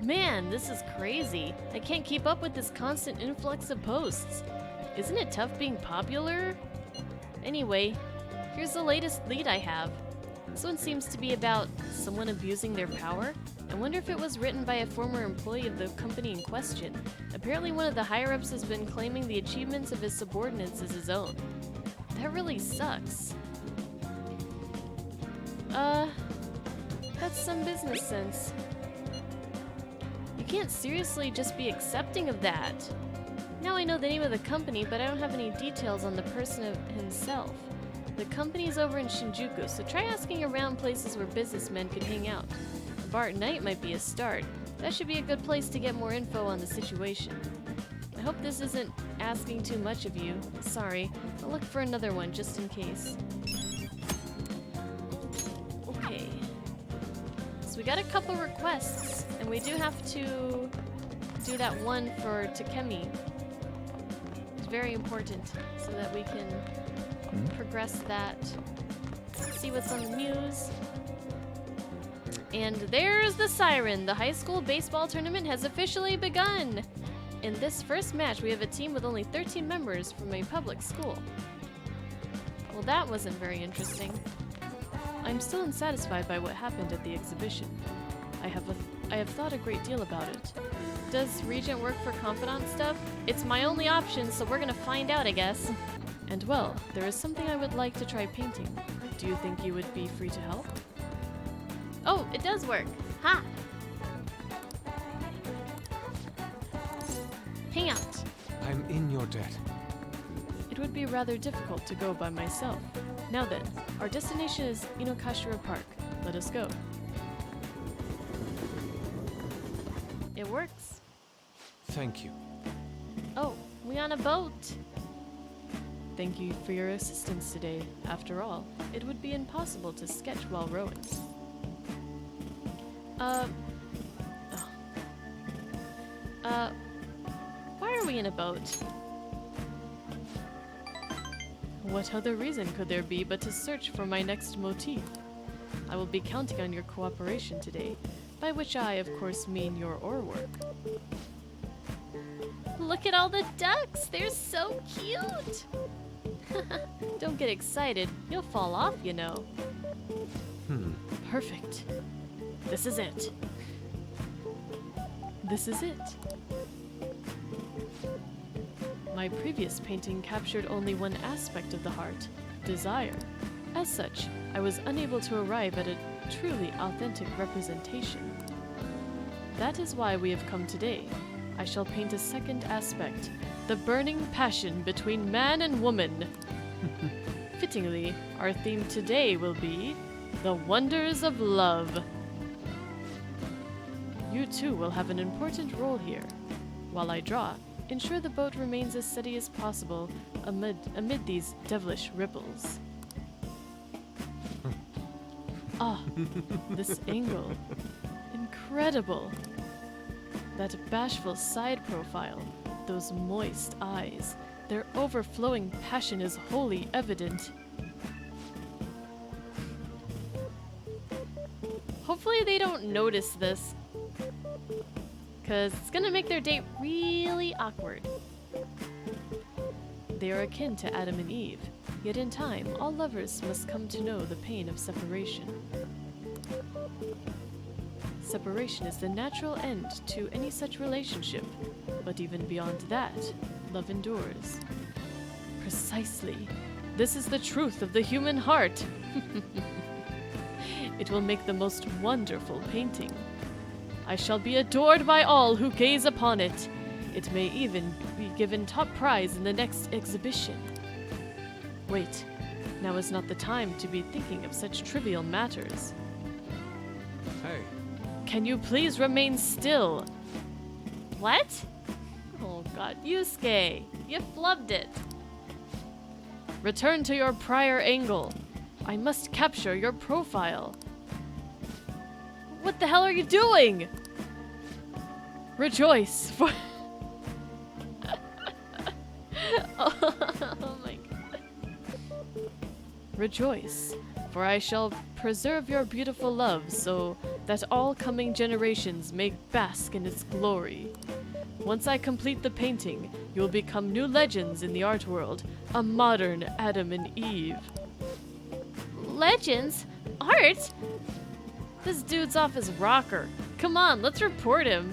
Man, this is crazy. I can't keep up with this constant influx of posts. Isn't it tough being popular? Anyway, here's the latest lead I have. This one seems to be about someone abusing their power. I wonder if it was written by a former employee of the company in question. Apparently one of the higher-ups has been claiming the achievements of his subordinates as his own. That really sucks. That's some business sense. You can't seriously just be accepting of that. Now I know the name of the company, but I don't have any details on the person himself. The company's over in Shinjuku, so try asking around places where businessmen could hang out. A bar at night might be a start. That should be a good place to get more info on the situation. I hope this isn't asking too much of you. Sorry, I'll look for another one just in case. Okay. So we got a couple requests, and we do have to do that one for Takemi. It's very important so that we can progress that, see what's on the news. And there's the siren! The high school baseball tournament has officially begun! In this first match, we have a team with only 13 members from a public school. Well, that wasn't very interesting. I'm still unsatisfied by what happened at the exhibition. I have thought a great deal about it. Does Regent work for Confidant stuff? It's my only option, so we're gonna find out, I guess. And well, there is something I would like to try painting. Do you think you would be free to help? Oh, it does work! Ha! Hang out! I'm in your debt. It would be rather difficult to go by myself. Now then, our destination is Inokashira Park. Let us go. It works. Thank you. Oh, we on a boat! Thank you for your assistance today. After all, it would be impossible to sketch while rowing. Why are we in a boat? What other reason could there be but to search for my next motif? I will be counting on your cooperation today, by which I, of course, mean your oar work. Look at all the ducks! They're so cute! Don't get excited. You'll fall off, you know. Perfect. This is it. This is it. My previous painting captured only one aspect of the heart, desire. As such, I was unable to arrive at a truly authentic representation. That is why we have come today. I shall paint a second aspect, the burning passion between man and woman. Fittingly, our theme today will be the wonders of love. You too will have an important role here. While I draw, ensure the boat remains as steady as possible amid these devilish ripples. Ah, this angle. Incredible. That bashful side profile, those moist eyes, their overflowing passion is wholly evident. Hopefully they don't notice this, because it's gonna make their date really awkward. They are akin to Adam and Eve, yet in time, all lovers must come to know the pain of separation. Separation is the natural end to any such relationship, but even beyond that, love endures. Precisely. This is the truth of the human heart. It will make the most wonderful painting. I shall be adored by all who gaze upon it. It may even be given top prize in the next exhibition. Wait, now is not the time to be thinking of such trivial matters. Hey. Can you please remain still? What? Oh god, Yusuke, you flubbed it. Return to your prior angle. I must capture your profile. What the hell are you doing? Rejoice for... Oh my god. Rejoice, for I shall preserve your beautiful love so that all coming generations may bask in its glory. Once I complete the painting, you will become new legends in the art world, a modern Adam and Eve. Legends? Art? This dude's off his rocker. Come on, let's report him.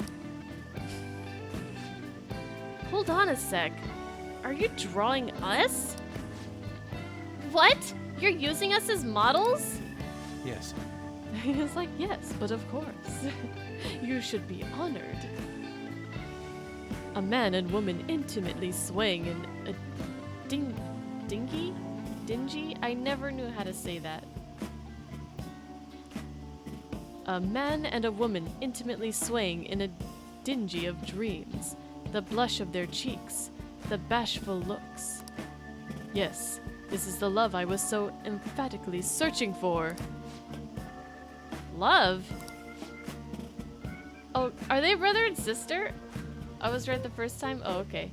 Hold on a sec. Are you drawing us? What? You're using us as models? Yes. He was like, yes, but of course. You should be honored. A man and woman intimately swaying in a dingy? I never knew how to say that. A man and a woman intimately swaying in a dingy of dreams, the blush of their cheeks, the bashful looks. Yes, this is the love I was so emphatically searching for. Love? Oh, are they brother and sister? I was right the first time? Oh, okay.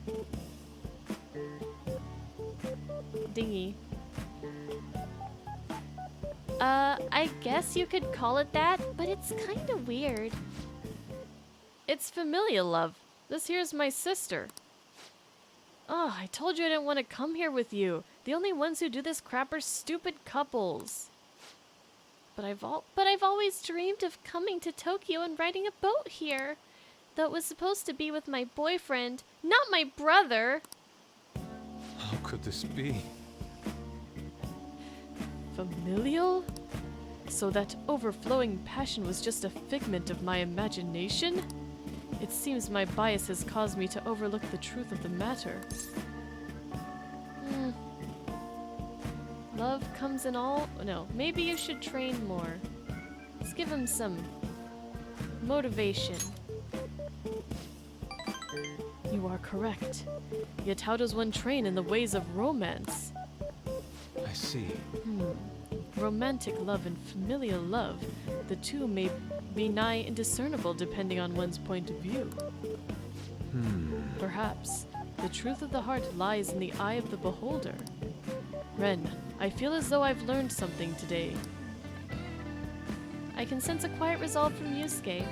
Dingy. I guess you could call it that, but it's kinda weird. It's familial love. This here's my sister. Oh, I told you I didn't want to come here with you. The only ones who do this crap are stupid couples. But I've always dreamed of coming to Tokyo and riding a boat here. Though it was supposed to be with my boyfriend, not my brother. How could this be? Familial? So that overflowing passion was just a figment of my imagination? It seems my bias has caused me to overlook the truth of the matter. Love comes in all... No, maybe you should train more. Let's give him some motivation. You are correct. Yet how does one train in the ways of romance? I see. Romantic love and familial love, the two may be nigh indiscernible depending on one's point of view. Perhaps the truth of the heart lies in the eye of the beholder. Ren, I feel as though I've learned something today. I can sense a quiet resolve from Yusuke.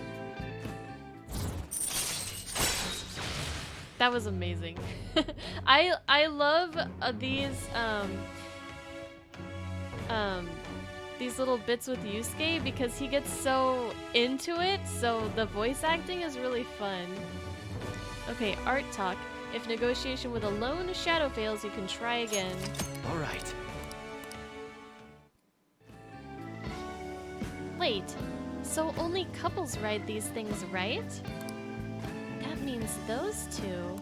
That was amazing. I love these little bits with Yusuke because he gets so into it, so the voice acting is really fun. Okay, art talk. If negotiation with a lone shadow fails, you can try again. All right. Wait, so only couples ride these things, right? That means those two.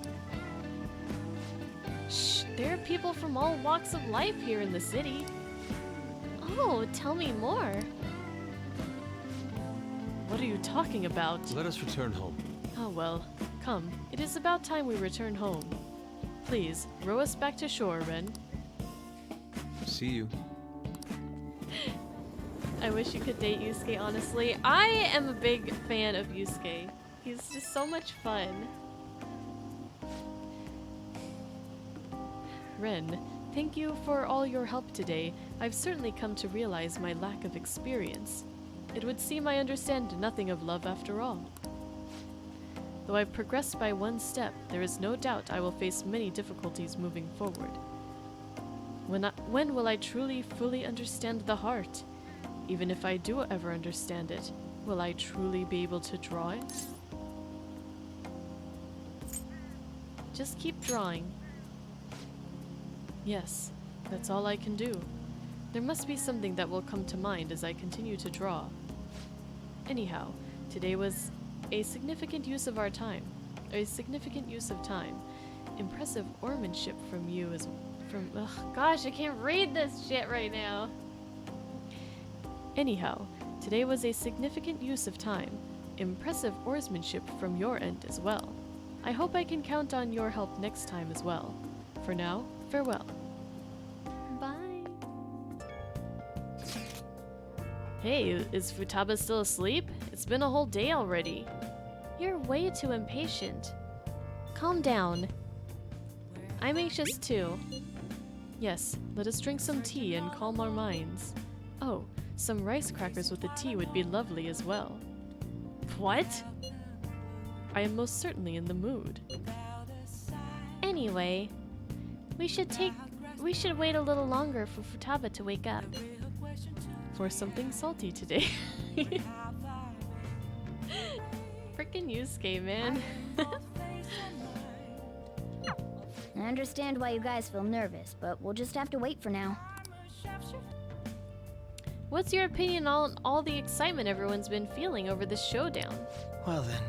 Shh, there are people from all walks of life here in the city. Oh, tell me more. What are you talking about? Let us return home. Oh well, come. It is about time we return home. Please, row us back to shore, Ren. See you. I wish you could date Yusuke, honestly. I am a big fan of Yusuke. He's just so much fun. Ren, thank you for all your help today. I've certainly come to realize my lack of experience. It would seem I understand nothing of love after all. Though I've progressed by one step, there is no doubt I will face many difficulties moving forward. When will I truly, fully understand the heart? Even if I do ever understand it, will I truly be able to draw it? Just keep drawing. Yes, that's all I can do. There must be something that will come to mind as I continue to draw. Anyhow, today was a significant use of our time. A significant use of time. Impressive oarsmanship from you as gosh, I can't read this shit right now. Anyhow, today was a significant use of time. Impressive oarsmanship from your end as well. I hope I can count on your help next time as well. For now, farewell. Bye. Hey, is Futaba still asleep? It's been a whole day already. You're way too impatient. Calm down. I'm anxious too. Yes, let us drink some tea and calm our minds. Oh, Some rice crackers with the tea would be lovely as well. What? I am most certainly in the mood. Anyway, we should wait a little longer for Futaba to wake up. For something salty today. Frickin' Yusuke, man. I understand why you guys feel nervous, but we'll just have to wait for now. What's your opinion on all the excitement everyone's been feeling over this showdown? Well then.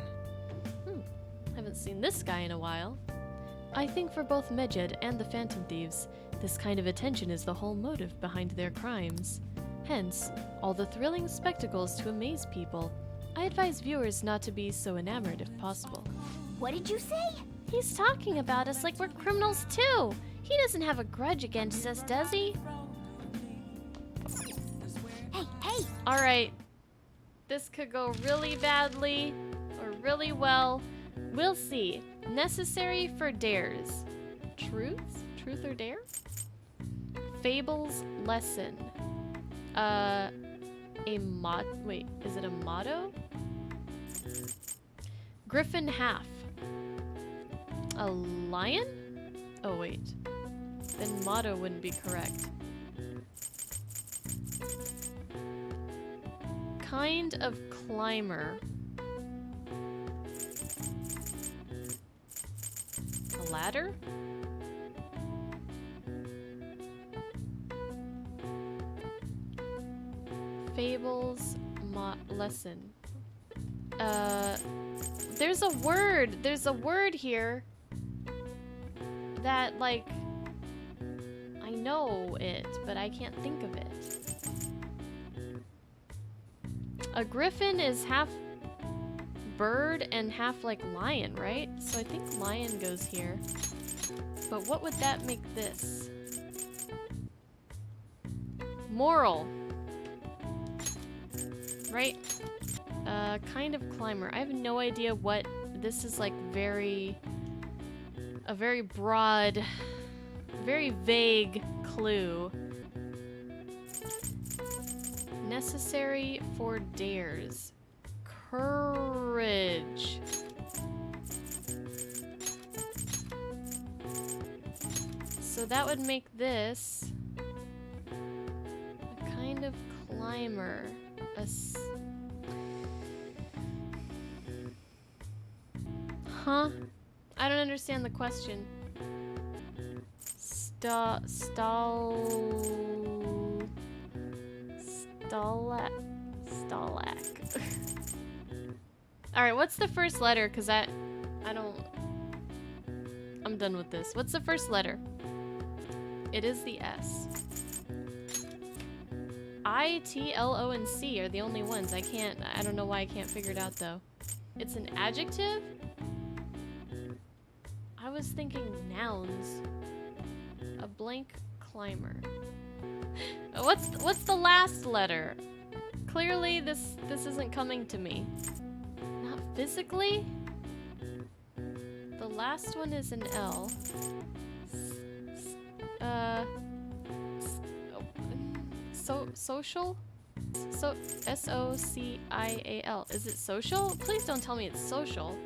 Haven't seen this guy in a while. I think for both Medjed and the Phantom Thieves, this kind of attention is the whole motive behind their crimes. Hence, all the thrilling spectacles to amaze people. I advise viewers not to be so enamored if possible. What did you say? He's talking about us like we're criminals too! He doesn't have a grudge against us, does he? Hey! Alright. This could go really badly or really well. We'll see. Necessary for dares. Truth or dare? Fables lesson. Wait, is it a motto? Griffin half. A lion? Oh wait. Then motto wouldn't be correct. Kind of climber. A ladder? Fables lesson. There's a word here that, like, I know it, but I can't think of it. A griffin is half bird and half, like, lion, right? So I think lion goes here. But what would that make this? Moral. Right? Kind of climber. I have no idea what this is, like, a very broad, very vague clue. Necessary for dares. Courage. So that would make this a kind of climber. Huh? I don't understand the question. Stalac. Alright, what's the first letter? Cause I'm done with this. What's the first letter? It is the S. I, T, L, O, and C are the only ones. I don't know why I can't figure it out though. It's an adjective? I was thinking nouns. A blank climber. What's the last letter? Clearly this isn't coming to me. Not physically? The last one is an L. Social? S-O-C-I-A-L. Is it social? Please don't tell me it's social.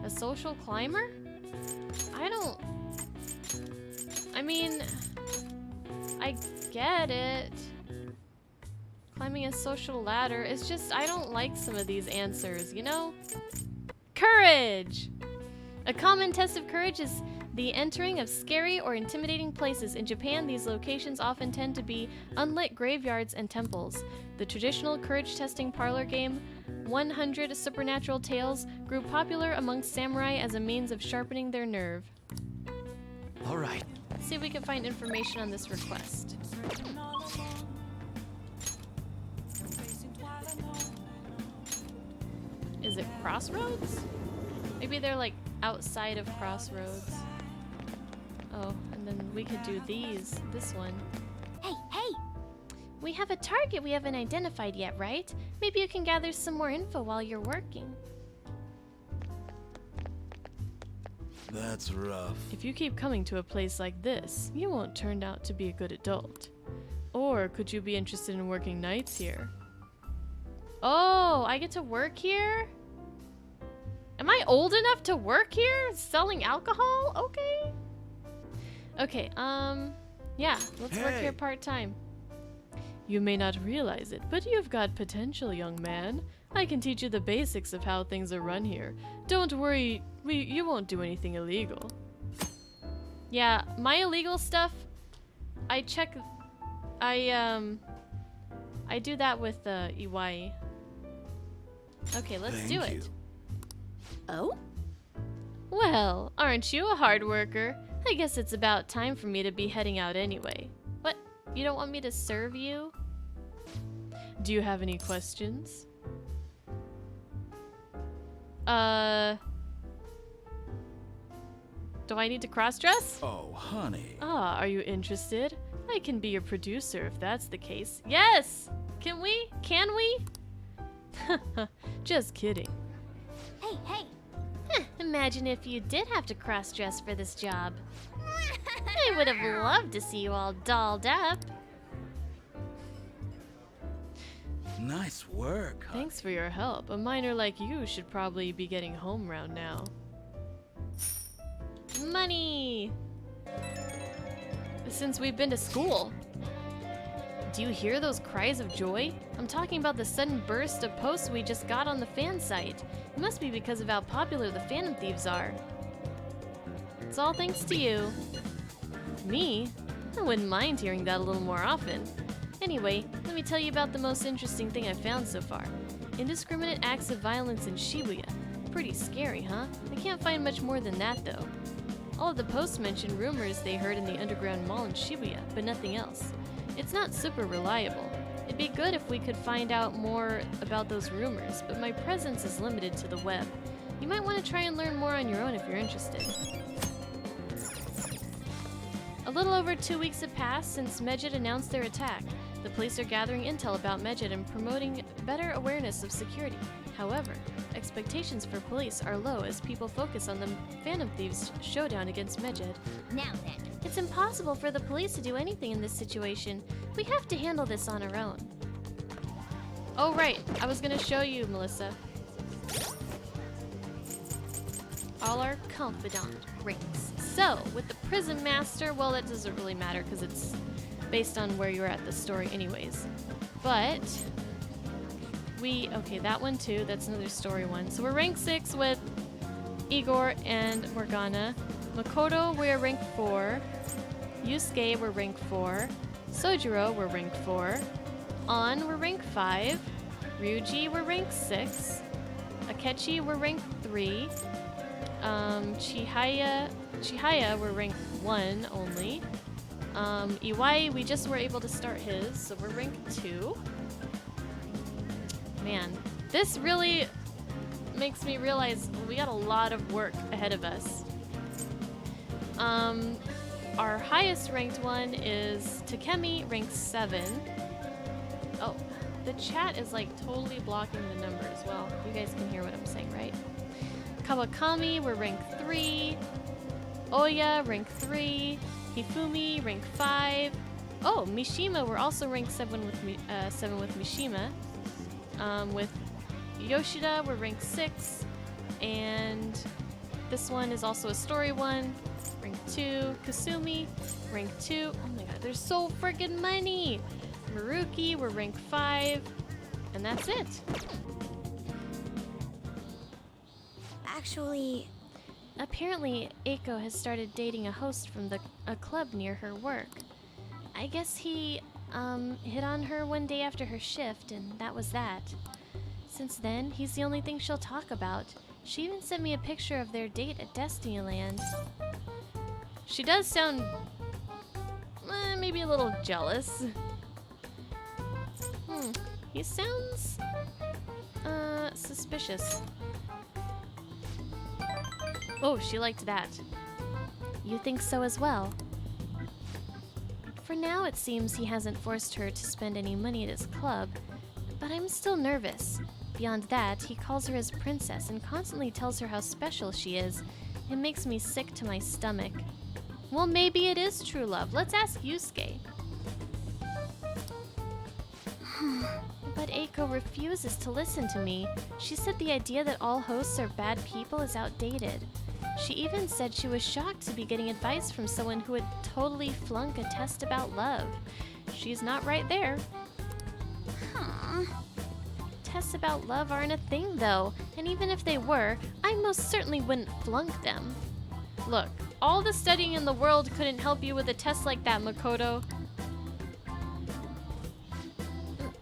A social climber? I mean, I get it. Climbing a social ladder. It's just, I don't like some of these answers, you know? Courage! A common test of courage is the entering of scary or intimidating places. In Japan, these locations often tend to be unlit graveyards and temples. The traditional courage testing parlor game, 100 Supernatural Tales, grew popular amongst samurai as a means of sharpening their nerve. All right. Let's see if we can find information on this request. Is it Crossroads? Maybe they're like outside of Crossroads. Oh, and then we could do this one. Hey! We have a target we haven't identified yet, right? Maybe you can gather some more info while you're working. That's rough. If you keep coming to a place like this, you won't turn out to be a good adult. Or could you be interested in working nights here? Oh, I get to work here? Am I old enough to work here? Selling alcohol? Okay. Okay, yeah, let's work here part-time. You may not realize it, but you've got potential, young man. I can teach you the basics of how things are run here. Don't worry, you won't do anything illegal. Yeah, my illegal stuff, I do that with Iwai. Okay, let's do it. Oh? Well, aren't you a hard worker? I guess it's about time for me to be heading out anyway. What? You don't want me to serve you? Do you have any questions? Do I need to cross-dress? Oh, honey. Ah, are you interested? I can be your producer if that's the case. Yes! Can we? Can we? Just kidding. Hey, hey! Imagine if you did have to cross-dress for this job. I would have loved to see you all dolled up. Nice work, honey. Thanks for your help. A minor like you should probably be getting home round now. Money! Since we've been to school. Do you hear those cries of joy? I'm talking about the sudden burst of posts we just got on the fan site. It must be because of how popular the Phantom Thieves are. It's all thanks to you. Me? I wouldn't mind hearing that a little more often. Anyway, let me tell you about the most interesting thing I've found so far. Indiscriminate acts of violence in Shibuya. Pretty scary, huh? I can't find much more than that, though. All of the posts mention rumors they heard in the underground mall in Shibuya, but nothing else. It's not super reliable. It'd be good if we could find out more about those rumors, but my presence is limited to the web. You might want to try and learn more on your own if you're interested. A little over 2 weeks have passed since Medjed announced their attack. The police are gathering intel about Medjed and promoting better awareness of security. However, expectations for police are low as people focus on the Phantom Thieves' showdown against Medjed. Now then. It's impossible for the police to do anything in this situation. We have to handle this on our own. Oh right, I was gonna show you, Melissa. All our confidant ranks. So, with the Prison Master, well, that doesn't really matter because it's based on where you're at the story anyways. But okay, that one too, that's another story one. So we're rank 6 with Igor and Morgana. Makoto, we're rank 4. Yusuke, we're rank 4. Sojiro, we're rank 4. On, we're rank 5. Ryuji, we're rank 6. Akechi, we're rank 3. Chihaya, we're rank 1 only. Iwai, we just were able to start his, so we're rank 2. Man, this really makes me realize we got a lot of work ahead of us. Our highest ranked one is Takemi, rank 7. Oh, the chat is like totally blocking the numbers. Well, you guys can hear what I'm saying, right? Kawakami, we're rank 3. Oya, rank 3. Hifumi, rank 5. Oh, Mishima, we're also rank 7 with Mishima. With Yoshida, we're rank 6. And this one is also a story one. Rank 2. Kasumi, rank 2. Oh my god, there's so freaking many! Maruki, we're rank 5. And that's it. Actually, apparently, Eiko has started dating a host from a club near her work. I guess he, hit on her one day after her shift, and that was that. Since then, he's the only thing she'll talk about. She even sent me a picture of their date at Destinyland. She does sound, maybe a little jealous. He sounds, suspicious. Oh, she liked that. You think so as well? For now, it seems he hasn't forced her to spend any money at his club, but I'm still nervous. Beyond that, he calls her his princess and constantly tells her how special she is. It makes me sick to my stomach. Well, maybe it is true love. Let's ask Yusuke. Eiko refuses to listen to me. She said the idea that all hosts are bad people is outdated. She even said she was shocked to be getting advice from someone who would totally flunk a test about love. She's not right there. Huh. Tests about love aren't a thing, though, and even if they were, I most certainly wouldn't flunk them. Look, all the studying in the world couldn't help you with a test like that, Makoto.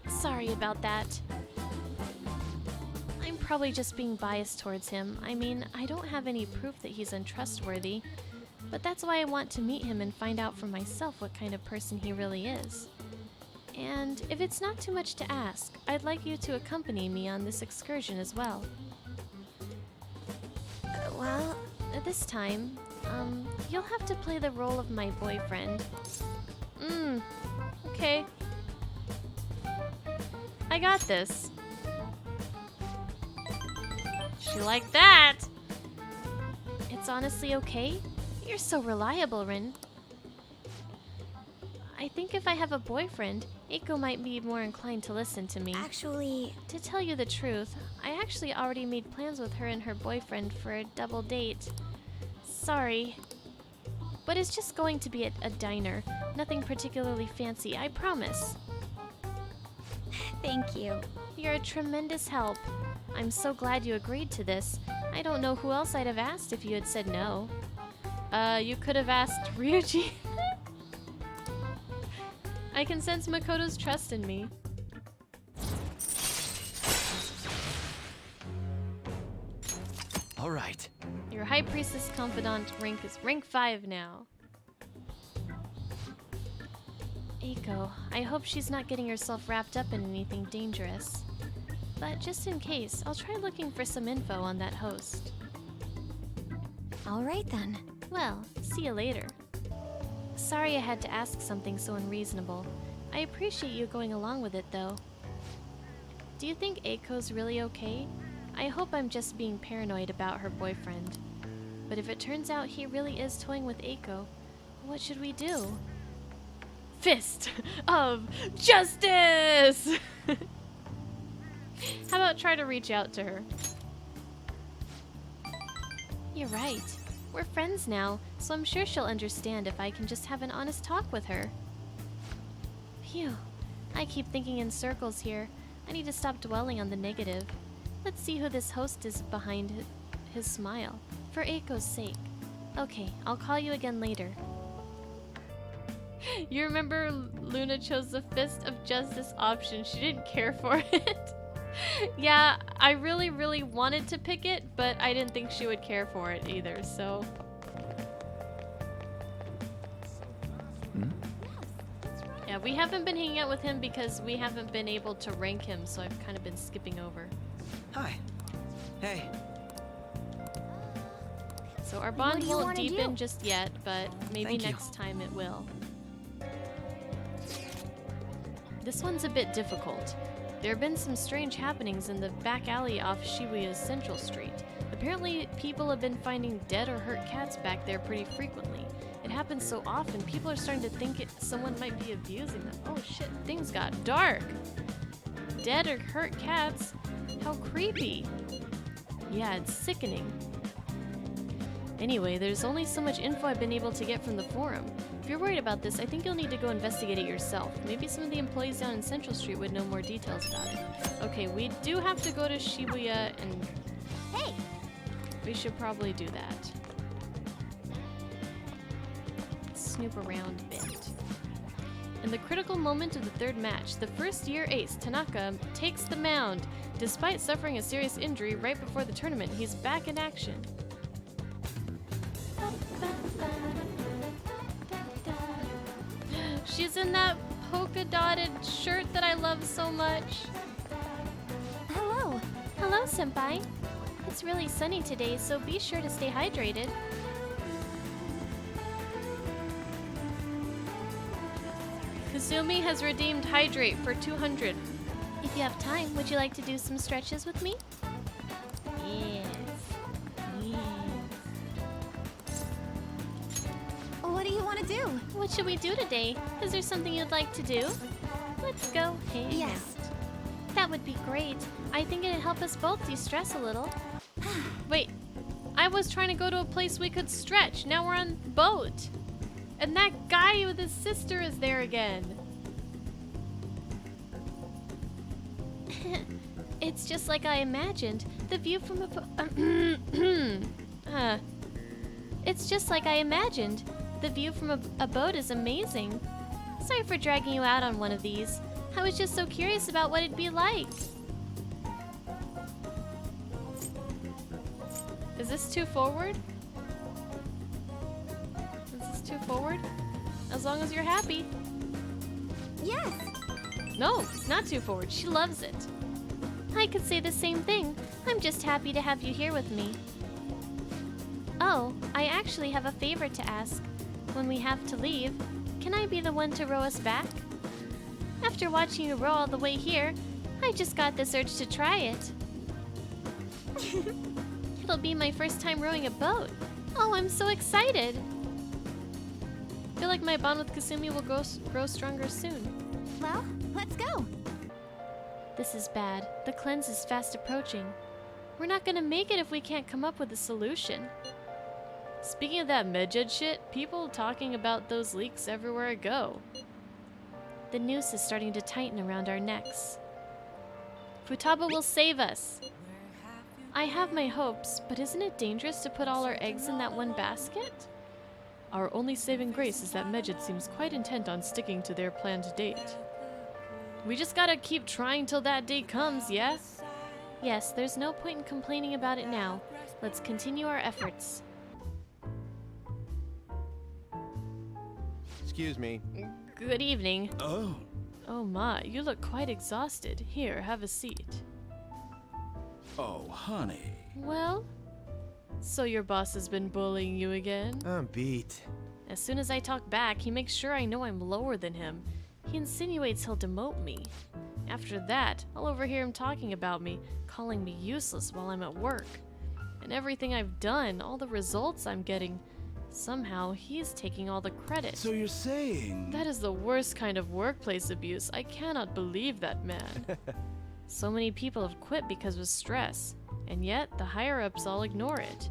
Sorry about that. I'm probably just being biased towards him. I mean, I don't have any proof that he's untrustworthy, but that's why I want to meet him and find out for myself what kind of person he really is. And if it's not too much to ask, I'd like you to accompany me on this excursion as well. Well, this time, you'll have to play the role of my boyfriend. Okay. I got this. She liked that! It's honestly okay? You're so reliable, Rin. I think if I have a boyfriend, Eiko might be more inclined to listen to me. Actually, To tell you the truth, I actually already made plans with her and her boyfriend for a double date. Sorry. But it's just going to be at a diner. Nothing particularly fancy, I promise. thank you. You're a tremendous help. I'm so glad you agreed to this. I don't know who else I'd have asked if you had said no. You could have asked Ryuji. I can sense Makoto's trust in me. All right. Your High Priestess Confidant rank is rank 5 now. Eiko, I hope she's not getting herself wrapped up in anything dangerous. But just in case, I'll try looking for some info on that host. All right then. Well, see you later. Sorry I had to ask something so unreasonable. I appreciate you going along with it, though. Do you think Eiko's really okay? I hope I'm just being paranoid about her boyfriend. But if it turns out he really is toying with Eiko, what should we do? Fist of Justice! How about try to reach out to her? You're right. We're friends now, so I'm sure she'll understand if I can just have an honest talk with her. Phew. I keep thinking in circles here. I need to stop dwelling on the negative. Let's see who this host is behind his smile. For Eiko's sake. Okay, I'll call you again later. You remember Luna chose the Fist of Justice option. She didn't care for it. Yeah, I really wanted to pick it, but I didn't think she would care for it either, so... Yeah, we haven't been hanging out with him because we haven't been able to rank him, so I've kind of been skipping over. Hi. Hey. So our What bond do you won't wanna deepen do? just yet, but maybe Thank you. next time it will. This one's a bit difficult. There have been some strange happenings in the back alley off Shibuya's Central Street. Apparently, people have been finding dead or hurt cats back there pretty frequently. It happens so often, people are starting to think someone might be abusing them. Oh shit, things got dark! Dead or hurt cats? How creepy! Yeah, it's sickening. Anyway, there's only so much info I've been able to get from the forum. If you're worried about this, I think you'll need to go investigate it yourself. Maybe some of the employees down in Central Street would know more details about it. Okay, we do have to go to Shibuya and... Hey! We should probably do that. Snoop around a bit. In the critical moment of the third match, the first-year ace, Tanaka, takes the mound. Despite suffering a serious injury right before the tournament, he's back in action. She's in that polka-dotted shirt that I love so much. Hello. Hello, senpai. It's really sunny today, so be sure to stay hydrated. Kasumi has redeemed Hydrate for 200. If you have time, would you like to do some stretches with me? Yes. What do you want to do? What should we do today? Is there something you'd like to do? Let's go hang Yes. out. that would be great. I think it'd help us both de-stress a little. Wait, I was trying to go to a place we could stretch. Now we're on the boat. And that guy with his sister is there again. It's just like I imagined. The view from It's just like I imagined. The view from a boat is amazing. Sorry for dragging you out on one of these. I was just so curious about what it'd be like. Is this too forward? Is this too forward? As long as you're happy. Yes! No, it's not too forward. She loves it. I could say the same thing. I'm just happy to have you here with me. Oh, I actually have a favor to ask. When we have to leave, can I be the one to row us back? After watching you row all the way here, I just got this urge to try it. It'll be my first time rowing a boat. Oh, I'm so excited. I feel like my bond with Kasumi will grow stronger soon. Well, let's go. This is bad. The cleanse is fast approaching. We're not gonna make it if we can't come up with a solution. Speaking of that medjed shit, people talking about those leaks everywhere I go. The noose is starting to tighten around our necks. Futaba will save us. I have my hopes, but isn't it dangerous to put all our eggs in that one basket? Our only saving grace is that Medjed seems quite intent on sticking to their planned date. We just gotta keep trying till that day comes, yeah? Yes, there's no point in complaining about it now. Let's continue our efforts. Excuse me. Good evening. Oh. Oh my, you look quite exhausted. Here, have a seat. Oh, honey. Well? So your boss has been bullying you again? I'm beat. As soon as I talk back, he makes sure I know I'm lower than him. He insinuates he'll demote me. After that, I'll overhear him talking about me, calling me useless while I'm at work. And everything I've done, all the results I'm getting, somehow he's taking all the credit. So you're saying... That is the worst kind of workplace abuse. I cannot believe that man. So many people have quit because of stress, and yet the higher-ups all ignore it.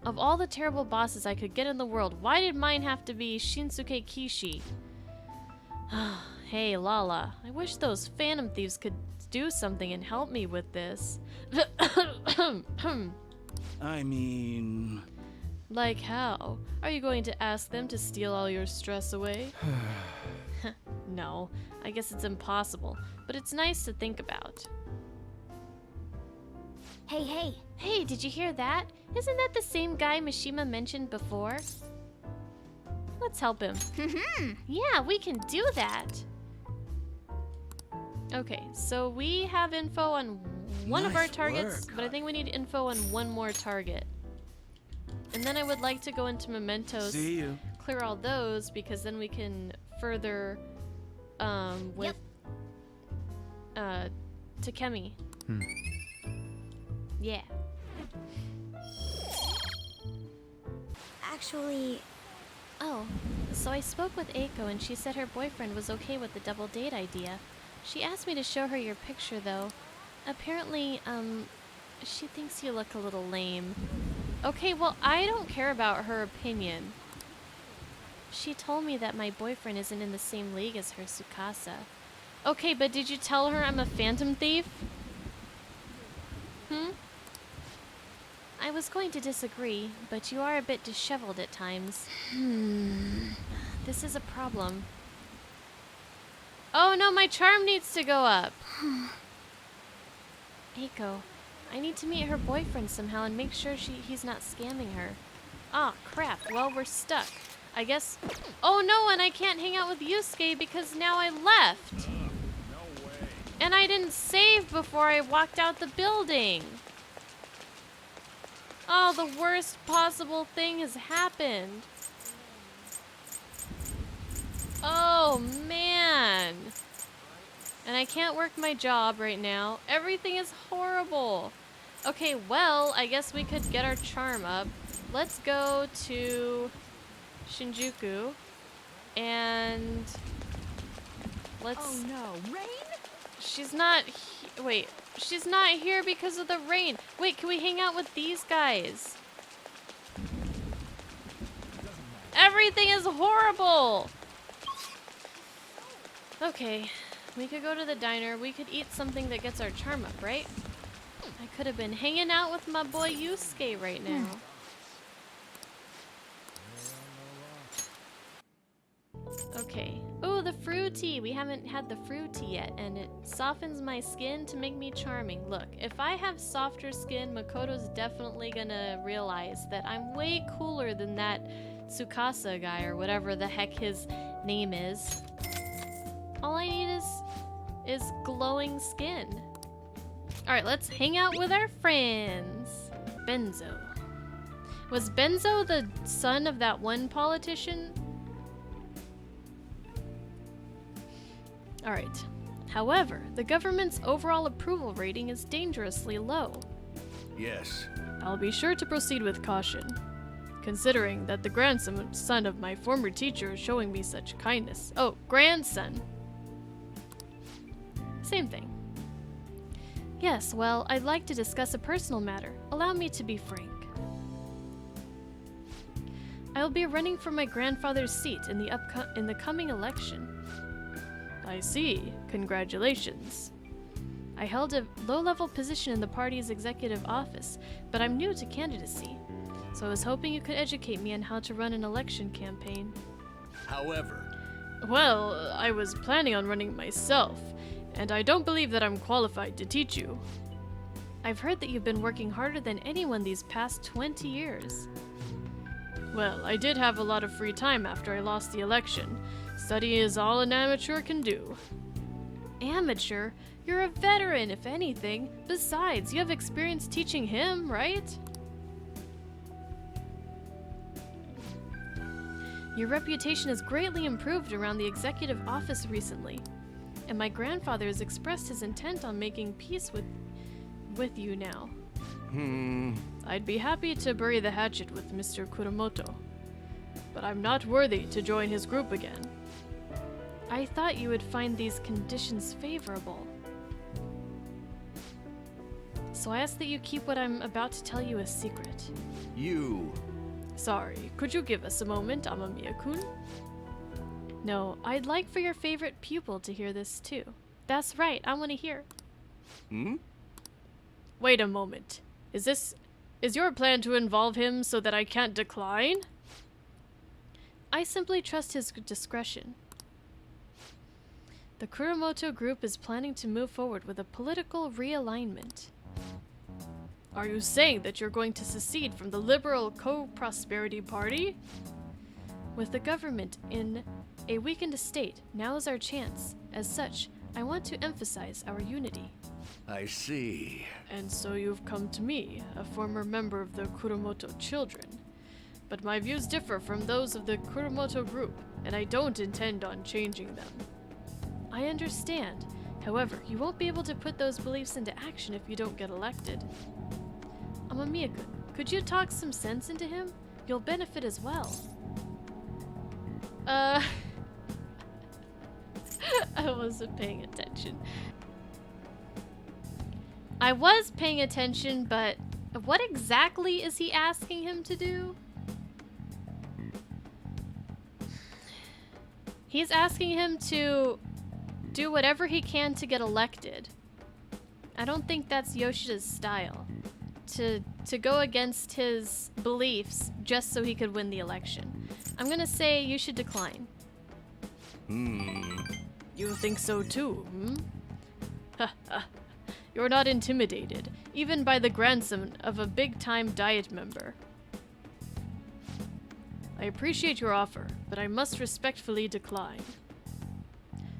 Of all the terrible bosses I could get in the world, why did mine have to be Shinsuke Kishi? Hey, Lala, I wish those Phantom Thieves could do something and help me with this. I mean... Like how? Are you going to ask them to steal all your stress away? No, I guess it's impossible, but it's nice to think about. Hey, hey. Hey, did you hear that? Isn't that the same guy Mishima mentioned before? Let's help him. Yeah, we can do that. Okay, so we have info on one of our targets, but I think we need info on one more target. And then I would like to go into mementos, See you. clear all those, because then we can further with Takemi. Yeah. Actually, Oh, so I spoke with Eiko and she said her boyfriend was okay with the double date idea. She asked me to show her your picture though. Apparently, she thinks you look a little lame. Okay, well, I don't care about her opinion. She told me that my boyfriend isn't in the same league as her Tsukasa. Okay, but did you tell her I'm a phantom thief? I was going to disagree, but you are a bit disheveled at times. This is a problem. Oh no, my charm needs to go up. Eiko, I need to meet her boyfriend somehow and make sure he's not scamming her. Ah, crap. Well, we're stuck. I guess... Oh no, and I can't hang out with Yusuke because now I left. No way. And I didn't save before I walked out the building. Oh, the worst possible thing has happened. Oh, man. And I can't work my job right now. Everything is horrible. Okay, well, I guess we could get our charm up. Let's go to Shinjuku. And let's... Oh no, rain? She's not. Wait, she's not here because of the rain. Wait, can we hang out with these guys? Everything is horrible! Okay, we could go to the diner. We could eat something that gets our charm up, right? I could have been hanging out with my boy Yusuke right now. Okay. Oh, the fruity! We haven't had the fruity yet, and it softens my skin to make me charming. Look, if I have softer skin, Makoto's definitely gonna realize that I'm way cooler than that Tsukasa guy, or whatever the heck his name is. All I need is glowing skin. Alright, let's hang out with our friends. Benzo. Was Benzo the son of that one politician? Alright. However, the government's overall approval rating is dangerously low. Yes. I'll be sure to proceed with caution, considering that the grandson of my former teacher is showing me such kindness. Oh, grandson. Same thing. Yes, well, I'd like to discuss a personal matter. Allow me to be frank. I will be running for my grandfather's seat in the coming election. I see. Congratulations. I held a low-level position in the party's executive office, but I'm new to candidacy, so I was hoping you could educate me on how to run an election campaign. However. Well, I was planning on running myself, and I don't believe that I'm qualified to teach you. I've heard that you've been working harder than anyone these past 20 years. Well, I did have a lot of free time after I lost the election. Study is all an amateur can do. Amateur? You're a veteran, if anything. Besides, you have experience teaching him, right? Your reputation has greatly improved around the executive office recently, and my grandfather has expressed his intent on making peace with you now. I'd be happy to bury the hatchet with Mr. Kuramoto, but I'm not worthy to join his group again. I thought you would find these conditions favorable. So I ask that you keep what I'm about to tell you a secret. You. Sorry, could you give us a moment, Amamiya-kun? No, I'd like for your favorite pupil to hear this too. That's right, I want to hear. Wait a moment. Is your plan to involve him so that I can't decline? I simply trust his discretion. The Kuramoto group is planning to move forward with a political realignment. Are you saying that you're going to secede from the Liberal Co-Prosperity Party? With the government in a weakened state, now is our chance. As such, I want to emphasize our unity. I see. And so you've come to me, a former member of the Kuramoto children. But my views differ from those of the Kuramoto group, and I don't intend on changing them. I understand. However, you won't be able to put those beliefs into action if you don't get elected. Amamiya-kun, could you talk some sense into him? You'll benefit as well. I wasn't paying attention. I was paying attention, but what exactly is he asking him to do? He's asking him to do whatever he can to get elected. I don't think that's Yoshida's style. To go against his beliefs just so he could win the election. I'm gonna say you should decline. You think so too, You're not intimidated, even by the grandson of a big-time Diet member. I appreciate your offer, but I must respectfully decline.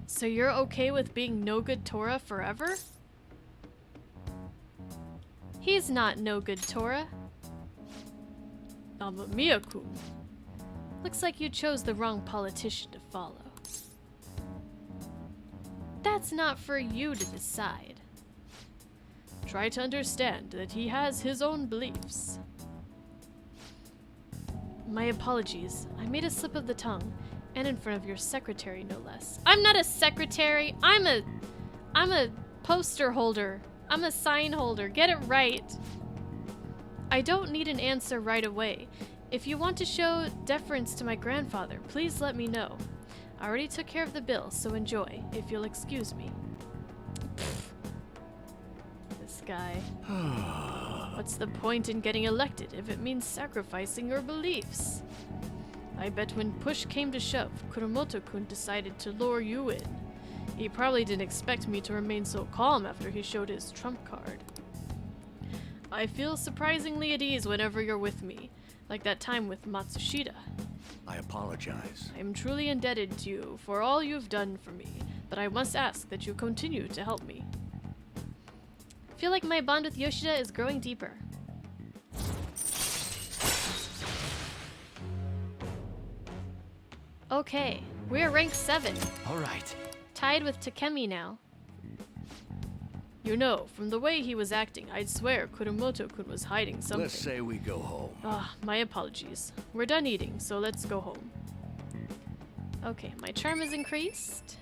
So you're okay with being no good Tora forever? He's not no good Tora. Amamiya-kun. Looks like you chose the wrong politician to follow. That's not for you to decide. Try to understand that he has his own beliefs. My apologies. I made a slip of the tongue, and in front of your secretary, no less. I'm not a secretary. I'm I'm a poster holder. I'm a sign holder. Get it right. I don't need an answer right away. If you want to show deference to my grandfather, please let me know. I already took care of the bill, so enjoy, if you'll excuse me. This guy. What's the point in getting elected if it means sacrificing your beliefs? I bet when push came to shove, Kuromoto-kun decided to lure you in. He probably didn't expect me to remain so calm after he showed his trump card. I feel surprisingly at ease whenever you're with me, like that time with Matsushita. I apologize. I am truly indebted to you for all you've done for me, but I must ask that you continue to help me. I feel like my bond with Yoshida is growing deeper. Okay, we're ranked 7. All right. Tied with Takemi now. You know, from the way he was acting, I'd swear Kuromoto-kun was hiding something. Let's say we go home. Ah, my apologies. We're done eating, so let's go home. Okay, my charm is increased.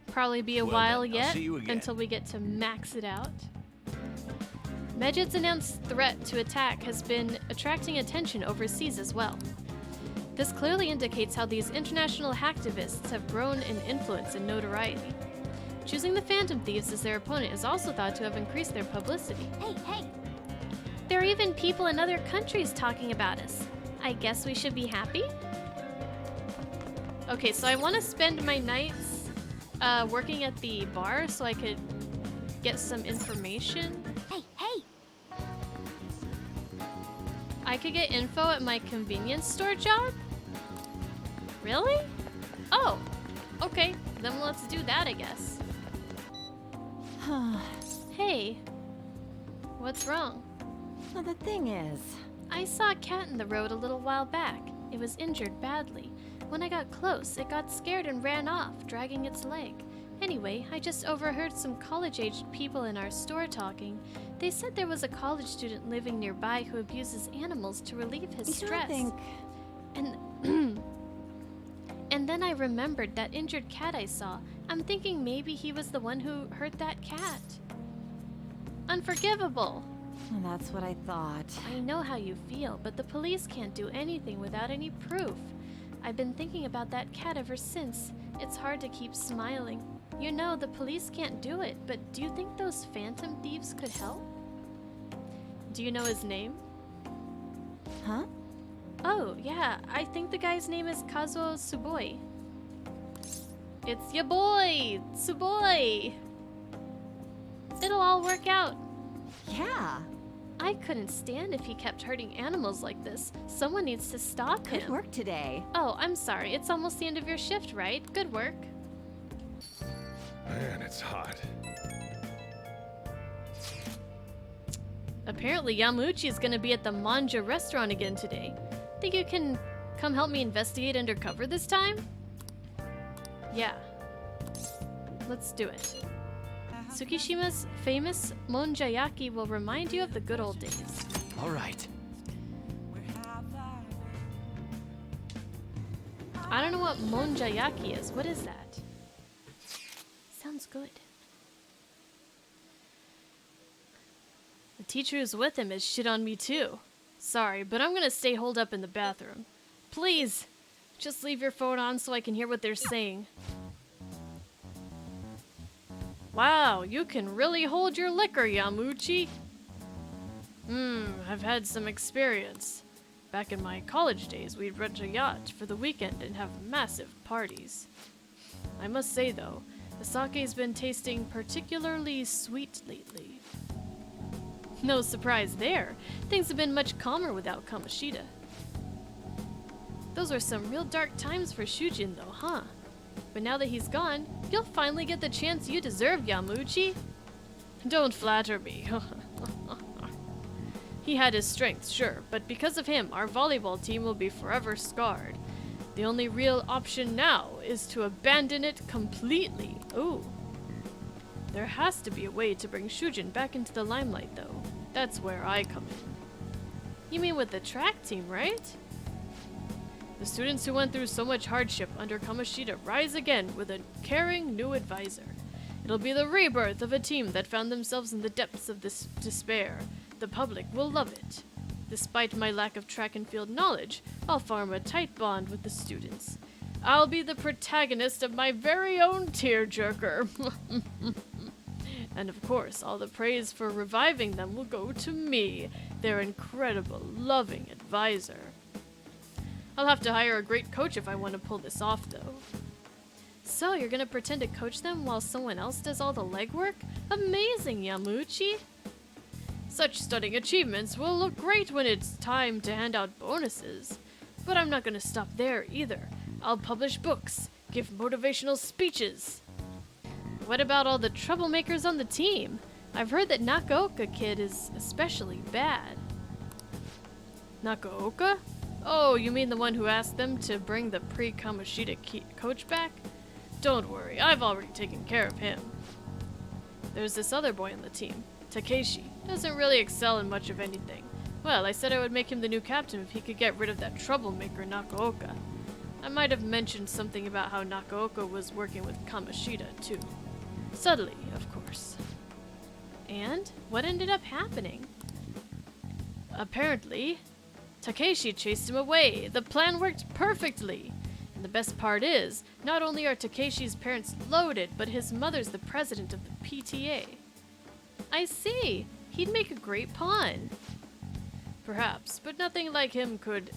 Probably be a Well while then, I'll yet see you again. until we get to max it out. Medjid's announced threat to attack has been attracting attention overseas as well. This clearly indicates how these international hacktivists have grown in influence and notoriety. Choosing the Phantom Thieves as their opponent is also thought to have increased their publicity. Hey! There are even people in other countries talking about us. I guess we should be happy? Okay, so I want to spend my nights working at the bar so I could get some information. Hey! I could get info at my convenience store job? Really? Oh, okay. Then let's do that, I guess. Hey, what's wrong? Well, the thing is, I saw a cat in the road a little while back. It was injured badly. When I got close, it got scared and ran off, dragging its leg. Anyway, I just overheard some college-aged people in our store talking. They said there was a college student living nearby who abuses animals to relieve his stress. I think... And and then I remembered that injured cat I saw. I'm thinking maybe he was the one who hurt that cat. Unforgivable. Well, that's what I thought. I know how you feel, but the police can't do anything without any proof. I've been thinking about that cat ever since. It's hard to keep smiling. You know, the police can't do it, but do you think those Phantom Thieves could help? Do you know his name? Huh? Oh, yeah, I think the guy's name is Kazuo Tsuboi. It's ya boy, Tsuboi! It'll all work out. Yeah. I couldn't stand if he kept hurting animals like this. Someone needs to stop him. Good work today. Oh, I'm sorry. It's almost the end of your shift, right? Good work. Man, it's hot. Apparently, Yamauchi is going to be at the Manja restaurant again today. Think you can come help me investigate undercover this time? Yeah. Let's do it. Tsukishima's famous monjayaki will remind you of the good old days. All right. I don't know what monjayaki is. What is that? Sounds good. The teacher who's with him has shit on me too. Sorry, but I'm gonna stay holed up in the bathroom. Please, just leave your phone on so I can hear what they're saying. Wow, you can really hold your liquor, Yamauchi. I've had some experience. Back in my college days, we'd rent a yacht for the weekend and have massive parties. I must say though, the sake's been tasting particularly sweet lately. No surprise there. Things have been much calmer without Kamoshida. Those were some real dark times for Shujin though, huh? But now that he's gone, you'll finally get the chance you deserve, Yamauchi. Don't flatter me. He had his strengths, sure, but because of him, our volleyball team will be forever scarred. The only real option now is to abandon it completely. Ooh. There has to be a way to bring Shujin back into the limelight, though. That's where I come in. You mean with the track team, right? The students who went through so much hardship under Kamoshida rise again with a caring new advisor. It'll be the rebirth of a team that found themselves in the depths of this despair. The public will love it. Despite my lack of track and field knowledge, I'll form a tight bond with the students. I'll be the protagonist of my very own tearjerker. And of course, all the praise for reviving them will go to me, their incredible, loving advisor. I'll have to hire a great coach if I want to pull this off, though. So, you're gonna pretend to coach them while someone else does all the legwork? Amazing, Yamauchi! Such stunning achievements will look great when it's time to hand out bonuses. But I'm not gonna stop there either. I'll publish books, give motivational speeches. What about all the troublemakers on the team? I've heard that Nakaoka kid is especially bad. Nakaoka? Oh, you mean the one who asked them to bring the pre-Kamoshida coach back? Don't worry, I've already taken care of him. There's this other boy on the team, Takeshi. Doesn't really excel in much of anything. Well, I said I would make him the new captain if he could get rid of that troublemaker Nakaoka. I might have mentioned something about how Nakaoka was working with Kamoshida, too. Subtly, of course. And what ended up happening? Apparently, Takeshi chased him away. The plan worked perfectly. And the best part is, not only are Takeshi's parents loaded, but his mother's the president of the PTA. I see. He'd make a great pawn. Perhaps, but nothing like him could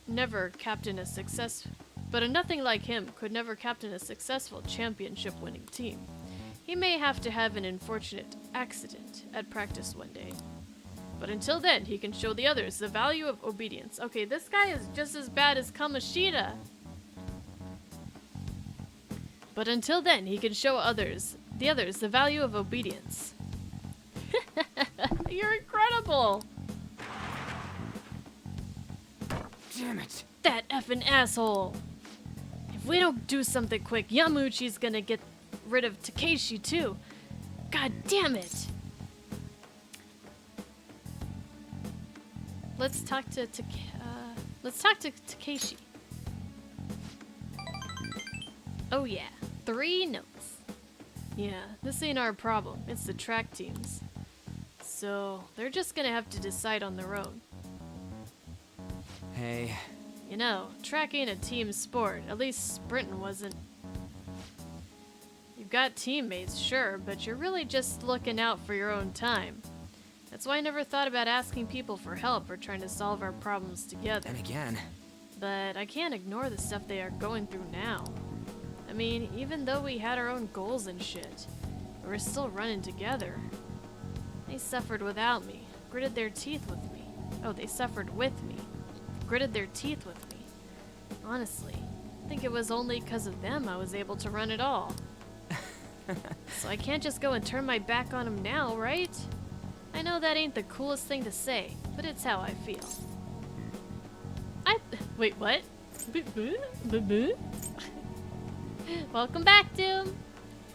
never captain a successful championship-winning team. He may have to have an unfortunate accident at practice one day. But until then, he can show the others the value of obedience. Okay, this guy is just as bad as Kamoshida. But until then, he can show the others the value of obedience. You're incredible! Damn it. That effing asshole! If we don't do something quick, Yamauchi's gonna get rid of Takeshi too. God damn it! Let's talk to Takeshi. Oh yeah, 3 notes. Yeah, this ain't our problem. It's the track teams. So they're just gonna have to decide on their own. Hey. You know, track ain't a team sport. At least sprinting wasn't. You've got teammates, sure, but you're really just looking out for your own time. That's why I never thought about asking people for help or trying to solve our problems together. And again. But I can't ignore the stuff they are going through now. I mean, even though we had our own goals and shit, we're still running together. They suffered without me, gritted their teeth with me. Oh, they suffered with me, gritted their teeth with me. Honestly, I think it was only because of them I was able to run at all. So I can't just go and turn my back on them now, right? I know that ain't the coolest thing to say, but it's how I feel. Wait, what? Welcome back, Doom.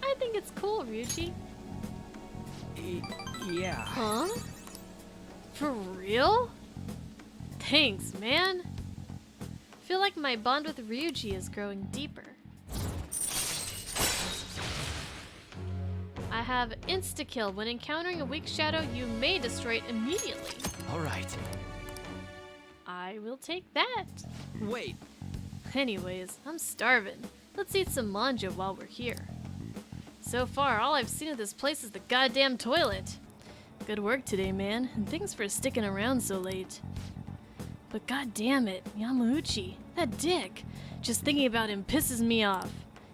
I think it's cool, Ryuji. Yeah. Huh? For real? Thanks, man. I feel like my bond with Ryuji is growing deeper. I have insta-kill. When encountering a weak shadow, you may destroy it immediately. All right. I will take that. Wait. Anyways, I'm starving. Let's eat some manja while we're here. So far, all I've seen of this place is the goddamn toilet. Good work today, man, and thanks for sticking around so late. But goddamn it, Yamauchi, that dick. Just thinking about him pisses me off.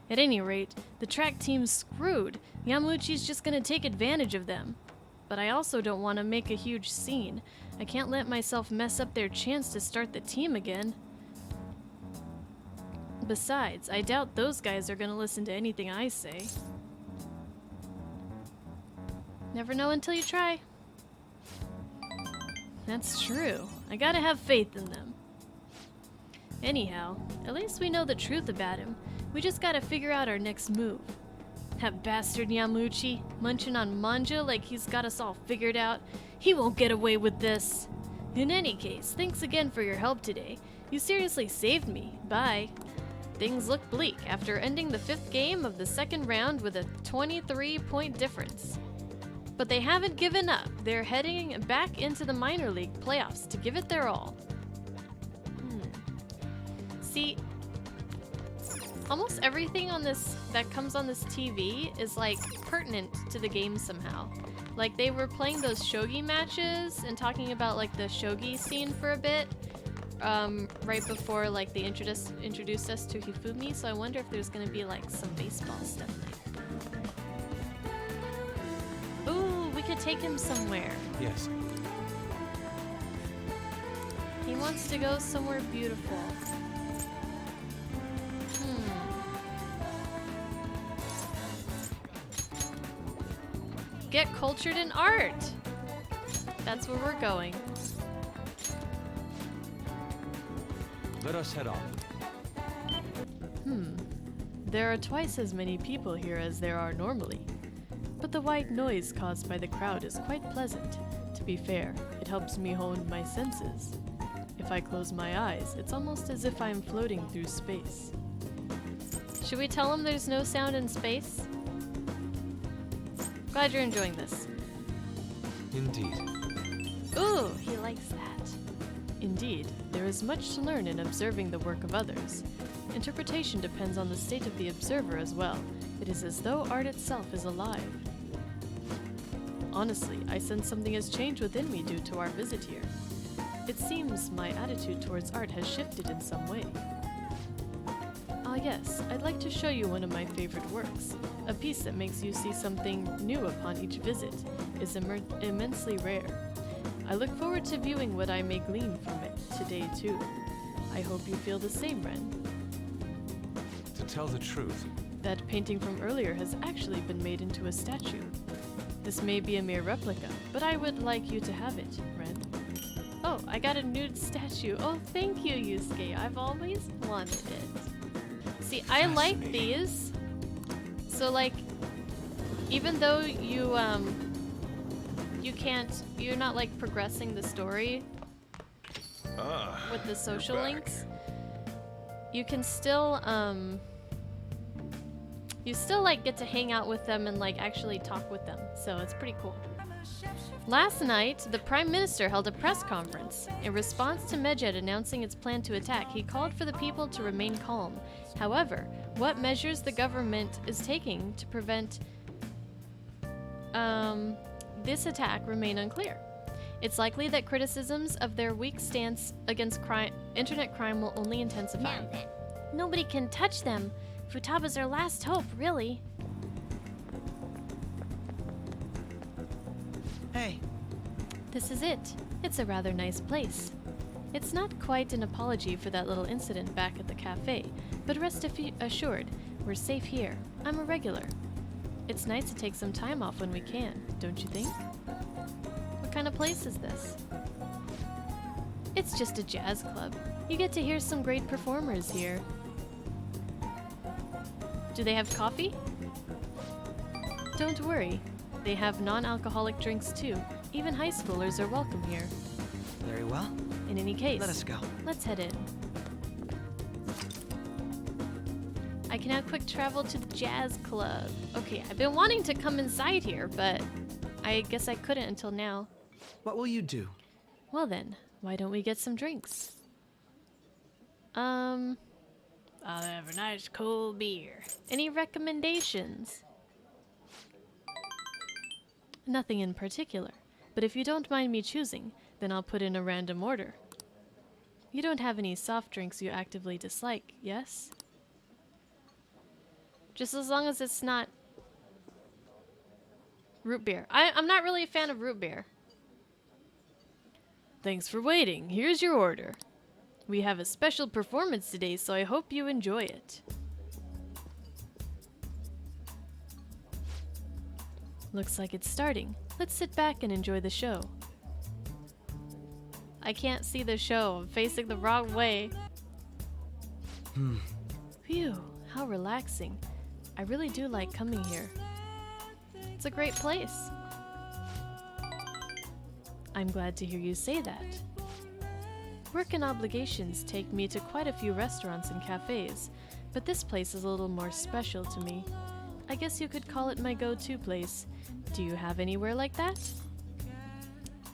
At any rate, the track team's screwed. Yamauchi's just gonna take advantage of them. But I also don't want to make a huge scene. I can't let myself mess up their chance to start the team again. Besides, I doubt those guys are gonna listen to anything I say. Never know until you try. That's true. I gotta have faith in them. Anyhow, at least we know the truth about him. We just gotta figure out our next move. That bastard Yamauchi, munching on manja like he's got us all figured out. He won't get away with this. In any case, thanks again for your help today. You seriously saved me. Bye. Things look bleak after ending the 5th game of the 2nd round with a 23-point difference. But they haven't given up. They're heading back into the minor league playoffs to give it their all. See, almost everything on this that comes on this TV is like pertinent to the game somehow. Like they were playing those shogi matches and talking about like the shogi scene for a bit, right before like they introduced us to Hifumi. So I wonder if there's gonna be like some baseball stuff there. Ooh, we could take him somewhere. Yes. He wants to go somewhere beautiful. Get cultured in art! That's where we're going. Let us head on. There are twice as many people here as there are normally. But the white noise caused by the crowd is quite pleasant. To be fair, it helps me hone my senses. If I close my eyes, it's almost as if I'm floating through space. Should we tell him there's no sound in space? Glad you're enjoying this. Indeed. Ooh, he likes that. Indeed, there is much to learn in observing the work of others. Interpretation depends on the state of the observer as well. It is as though art itself is alive. Honestly, I sense something has changed within me due to our visit here. It seems my attitude towards art has shifted in some way. Ah yes, I'd like to show you one of my favorite works. A piece that makes you see something new upon each visit is immensely rare. I look forward to viewing what I may glean from it today too. I hope you feel the same, Ren. To tell the truth, That painting from earlier has actually been made into a statue. This may be a mere replica, but I would like you to have it, Ren. Oh, I got a nude statue. Oh, thank you, Yusuke. I've always wanted it. See, I like these. So like, even though you're not like progressing the story with the social links, you can still, you still like get to hang out with them and like actually talk with them. So it's pretty cool. Last night, the Prime Minister held a press conference. In response to Medjed announcing its plan to attack, he called for the people to remain calm. However, what measures the government is taking to prevent this attack remain unclear. It's likely that criticisms of their weak stance against internet crime will only intensify. Now then. Nobody can touch them. Futaba's our last hope, really. Hey, This is it. It's a rather nice place. It's not quite an apology for that little incident back at the cafe, but rest assured, we're safe here. I'm a regular. It's nice to take some time off when we can, don't you think? What kind of place is this? It's just a jazz club. You get to hear some great performers here. Do they have coffee? Don't worry. They have non-alcoholic drinks too. Even high schoolers are welcome here. very well. In any case, Let us go. let's head in. I can now quick travel to the jazz club. Okay, I've been wanting to come inside here, but I guess I couldn't until now. What will you do? Well then, why don't we get some drinks? I'll have a nice cold beer. Any recommendations? Nothing in particular, but if you don't mind me choosing, then I'll put in a random order. You don't have any soft drinks you actively dislike, yes? Just as long as it's not root beer. I'm not really a fan of root beer. Thanks for waiting. Here's your order. We have a special performance today, so I hope you enjoy it. Looks like it's starting. Let's sit back and enjoy the show. I can't see the show. I'm facing the wrong way. Phew, how relaxing. I really do like coming here. It's a great place. I'm glad to hear you say that. Work and obligations take me to quite a few restaurants and cafes, but this place is a little more special to me. I guess you could call it my go-to place. Do you have anywhere like that?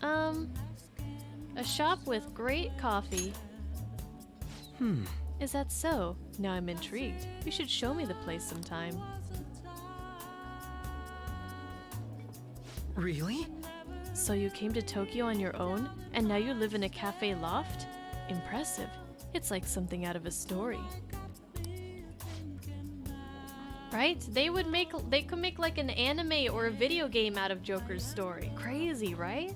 A shop with great coffee. Is that so? Now I'm intrigued. You should show me the place sometime. Really? So you came to Tokyo on your own, and now you live in a cafe loft? Impressive. It's like something out of a story. Right? They could make like an anime or a video game out of Joker's story. Crazy, right?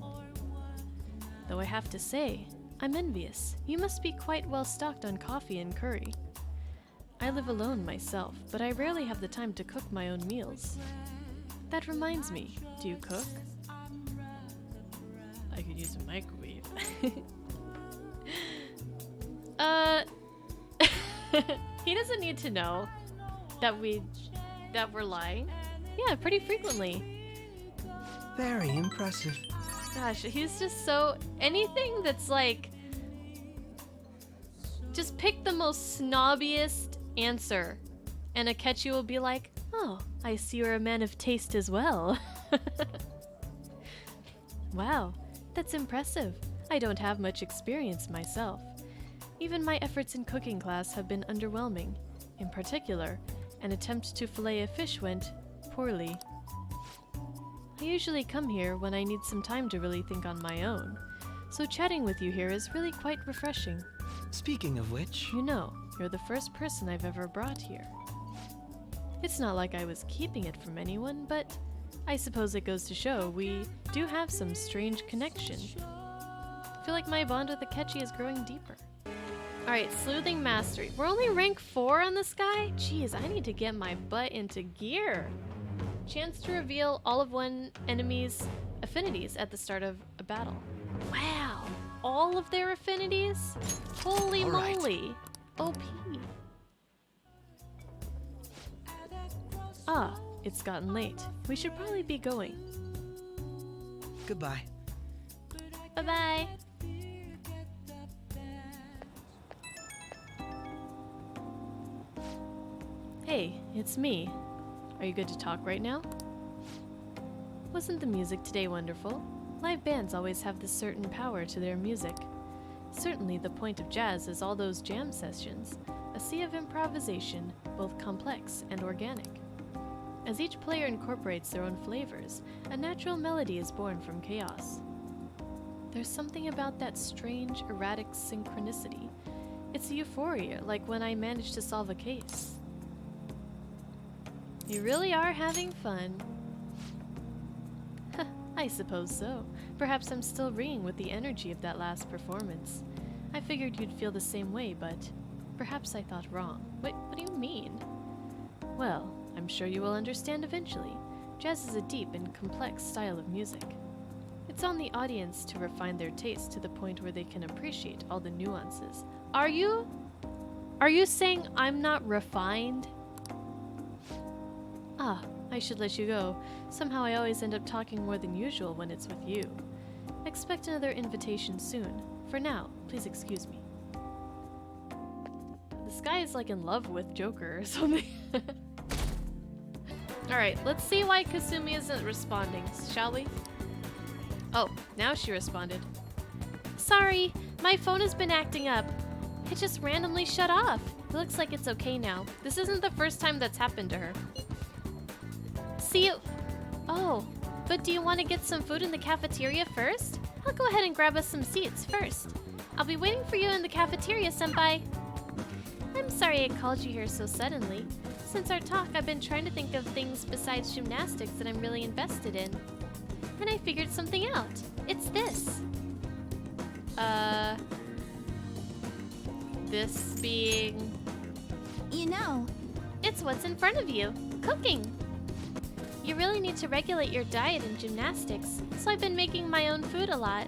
Though I have to say, I'm envious. You must be quite well stocked on coffee and curry. I live alone myself, but I rarely have the time to cook my own meals. That reminds me, do you cook? I could use a microwave. He doesn't need to know that we're lying. Yeah, pretty frequently. Very impressive. Gosh, he's just so... anything that's like... just pick the most snobbiest answer. And Akechi will be like, oh, I see you're a man of taste as well. Wow, that's impressive. I don't have much experience myself. Even my efforts in cooking class have been underwhelming. In particular, an attempt to fillet a fish went poorly. I usually come here when I need some time to really think on my own, so chatting with you here is really quite refreshing. Speaking of which... You know, you're the first person I've ever brought here. It's not like I was keeping it from anyone, but I suppose it goes to show we do have some strange connection. I feel like my bond with Akechi is growing deeper. Alright, Sleuthing Mastery. We're only rank 4 on this guy? Jeez, I need to get my butt into gear. Chance to reveal all of one enemy's affinities at the start of a battle. Wow, all of their affinities? Holy moly. OP. Ah, it's gotten late. We should probably be going. Goodbye. Bye-bye. Hey, it's me. Are you good to talk right now? Wasn't the music today wonderful? Live bands always have this certain power to their music. Certainly the point of jazz is all those jam sessions, a sea of improvisation, both complex and organic. As each player incorporates their own flavors, a natural melody is born from chaos. There's something about that strange, erratic synchronicity. It's a euphoria, like when I manage to solve a case. You really are having fun. I suppose so. Perhaps I'm still ringing with the energy of that last performance. I figured you'd feel the same way, but perhaps I thought wrong. What do you mean? Well, I'm sure you will understand eventually. Jazz is a deep and complex style of music. It's on the audience to refine their taste to the point where they can appreciate all the nuances. Are you saying I'm not refined? Ah, I should let you go. Somehow I always end up talking more than usual when it's with you. Expect another invitation soon. For now, please excuse me. This guy is like in love with Joker or something. Alright, let's see why Kasumi isn't responding, shall we? Oh, now she responded. Sorry, my phone has been acting up. It just randomly shut off. It looks like it's okay now. This isn't the first time that's happened to her. See you. Oh, but do you want to get some food in the cafeteria first? I'll go ahead and grab us some seats first. I'll be waiting for you in the cafeteria, senpai. I'm sorry I called you here so suddenly. Since our talk, I've been trying to think of things besides gymnastics that I'm really invested in. And I figured something out. It's this. This being... You know, It's what's in front of you. Cooking. You really need to regulate your diet and gymnastics, so I've been making my own food a lot.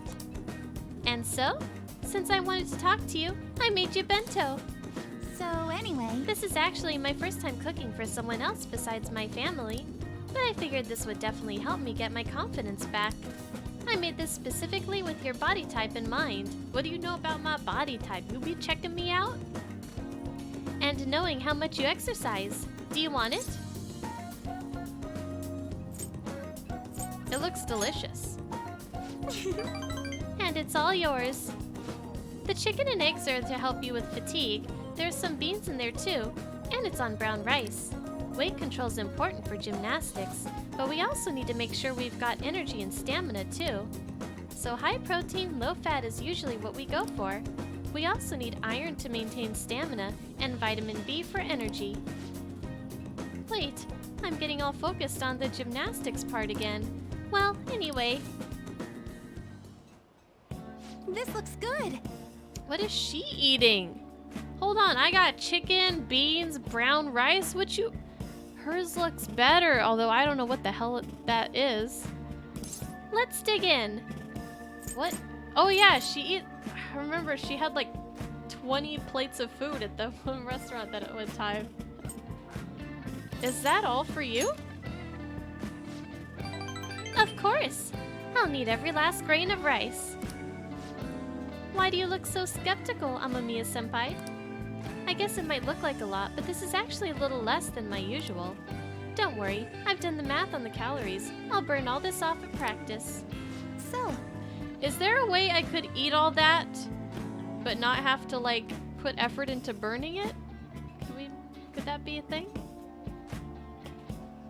And so, since I wanted to talk to you, I made you bento. so anyway, This is actually my first time cooking for someone else besides my family, but I figured this would definitely help me get my confidence back. I made this specifically with your body type in mind. What do you know about my body type? You be checking me out? And knowing how much you exercise. Do you want it? It looks delicious. And it's all yours. The chicken and eggs are to help you with fatigue. There's some beans in there too, and it's on brown rice. Weight control is important for gymnastics, but we also need to make sure we've got energy and stamina too. So high protein, low fat is usually what we go for. We also need iron to maintain stamina and vitamin B for energy. Wait, I'm getting all focused on the gymnastics part again. Well, anyway. This looks good. What is she eating? Hold on, I got chicken, beans, brown rice. Hers looks better, although I don't know what the hell that is. Let's dig in. What? Oh yeah, I remember she had like 20 plates of food at the one restaurant at one time. Is that all for you? Of course. I'll need every last grain of rice. Why do you look so skeptical, Amamiya-senpai? I guess it might look like a lot, but this is actually a little less than my usual. Don't worry, I've done the math on the calories. I'll burn all this off at practice. So, Is there a way I could eat all that, but not have to, like, put effort into burning it? Could that be a thing?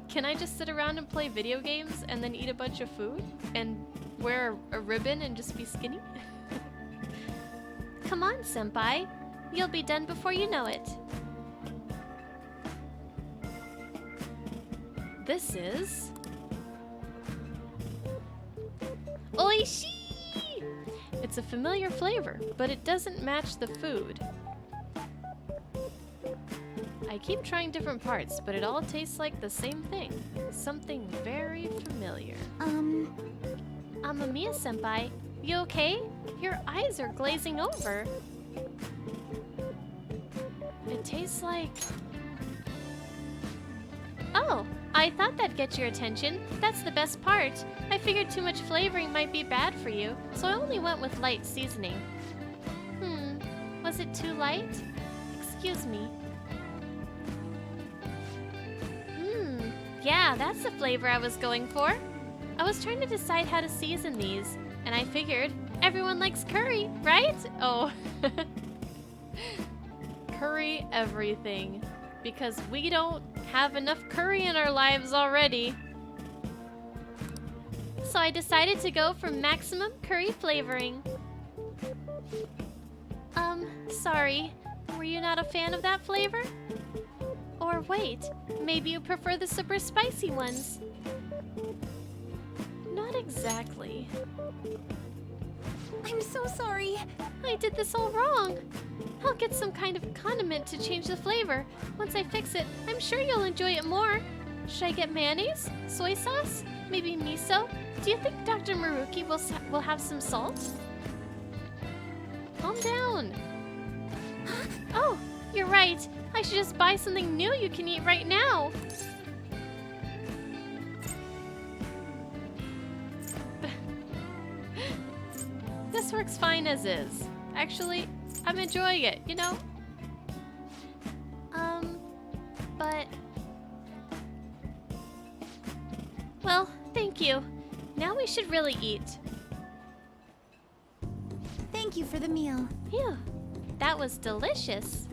Can I just sit around and play video games and then eat a bunch of food? And wear a ribbon and just be skinny? Come on, senpai. You'll be done before you know it. This is... Oishii! It's a familiar flavor, but it doesn't match the food. I keep trying different parts, but it all tastes like the same thing. Something very familiar. Amamiya-senpai, you okay? Your eyes are glazing over. It tastes like... Oh, I thought that'd get your attention. That's the best part. I figured too much flavoring might be bad for you, so I only went with light seasoning. Was it too light? Excuse me. Yeah, that's the flavor I was going for. I was trying to decide how to season these, and I figured everyone likes curry, right? Oh. Curry everything. Because we don't have enough curry in our lives already. So I decided to go for maximum curry flavoring. Sorry. Were you not a fan of that flavor? Or wait, maybe you prefer the super spicy ones? Not exactly. I'm so sorry. I did this all wrong. I'll get some kind of condiment to change the flavor. Once I fix it, I'm sure you'll enjoy it more. Should I get mayonnaise? Soy sauce? Maybe miso? Do you think Dr. Maruki will have some salt? Calm down. Oh, you're right. I should just buy something new you can eat right now. This works fine as is. Actually, I'm enjoying it, you know? But... Well, thank you. Now we should really eat. Thank you for the meal. Phew, that was delicious.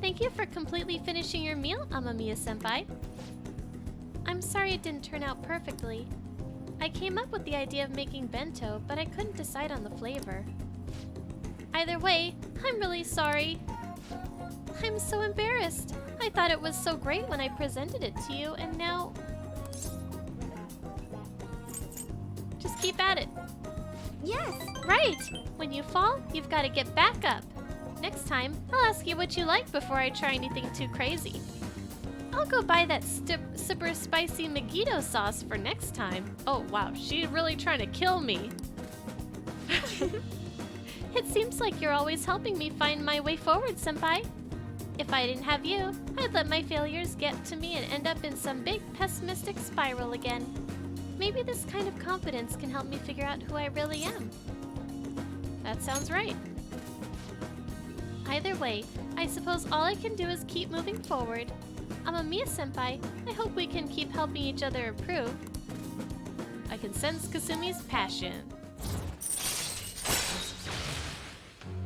Thank you for completely finishing your meal, Amamiya-senpai. I'm sorry it didn't turn out perfectly. I came up with the idea of making bento, but I couldn't decide on the flavor. Either way, I'm really sorry. I'm so embarrassed. I thought it was so great when I presented it to you, and now... Just keep at it. Yes. Right! When you fall, you've got to get back up. Next time, I'll ask you what you like before I try anything too crazy. I'll go buy that super spicy Megiddo sauce for next time. Oh wow, she's really trying to kill me. It seems like you're always helping me find my way forward, senpai. If I didn't have you, I'd let my failures get to me and end up in some big pessimistic spiral again. Maybe this kind of confidence can help me figure out who I really am. That sounds right. Either way, I suppose all I can do is keep moving forward. Amamiya-senpai, I hope we can keep helping each other improve. I can sense Kasumi's passion.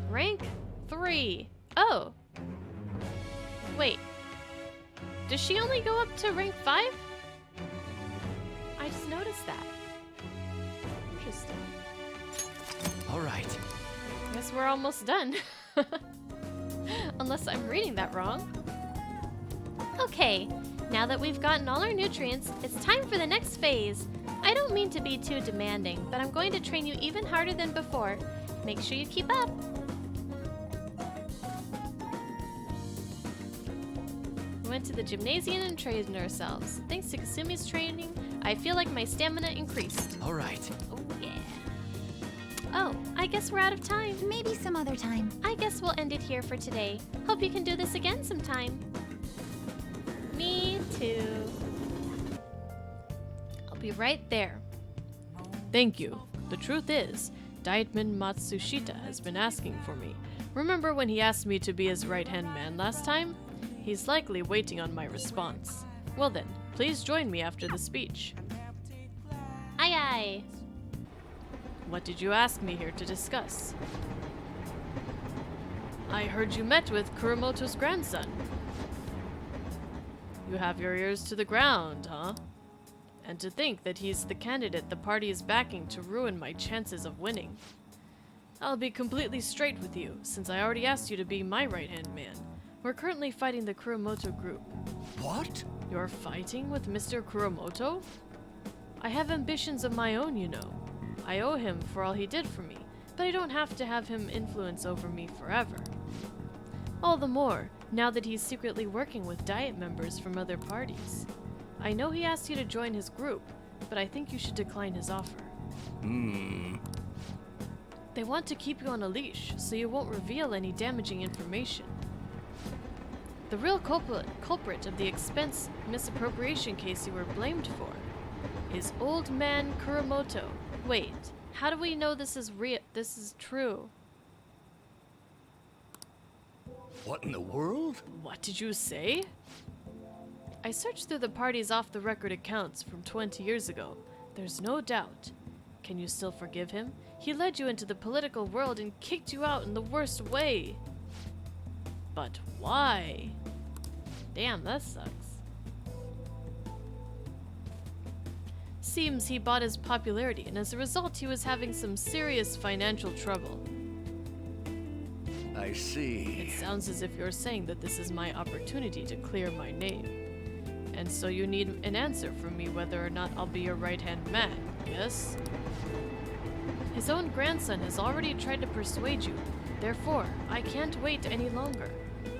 Rank 3. Oh. Wait. Does she only go up to rank 5? I just noticed that. Interesting. All right. Guess we're almost done. Unless I'm reading that wrong. Okay, now that we've gotten all our nutrients, it's time for the next phase. I don't mean to be too demanding, but I'm going to train you even harder than before. Make sure you keep up. We went to the gymnasium and trained ourselves. Thanks to Kasumi's training, I feel like my stamina increased. All right. Oh yeah. Oh, I guess we're out of time. Maybe some other time. I guess we'll end it here for today. Hope you can do this again sometime. Me too. I'll be right there. Thank you. The truth is, Dietman Matsushita has been asking for me. Remember when he asked me to be his right-hand man last time? He's likely waiting on my response. Well then, please join me after the speech. Aye aye. What did you ask me here to discuss? I heard you met with Kuromoto's grandson. You have your ears to the ground, huh? And to think that he's the candidate the party is backing to ruin my chances of winning. I'll be completely straight with you, since I already asked you to be my right-hand man. We're currently fighting the Kuromoto group. What? You're fighting with Mr. Kuromoto? I have ambitions of my own, you know. I owe him for all he did for me, but I don't have to have him influence over me forever. All the more, now that he's secretly working with Diet members from other parties. I know he asked you to join his group, but I think you should decline his offer. They want to keep you on a leash, so you won't reveal any damaging information. The real culprit of the expense misappropriation case you were blamed for is old man Kuromoto. Wait, how do we know this is true? What in the world? What did you say? I searched through the party's off-the-record accounts from 20 years ago. There's no doubt. Can you still forgive him? He led you into the political world and kicked you out in the worst way. But why? Damn, that sucks. Seems he bought his popularity, and as a result he was having some serious financial trouble. I see. It sounds as if you're saying that this is my opportunity to clear my name. And so you need an answer from me whether or not I'll be your right-hand man, yes? His own grandson has already tried to persuade you. Therefore, I can't wait any longer.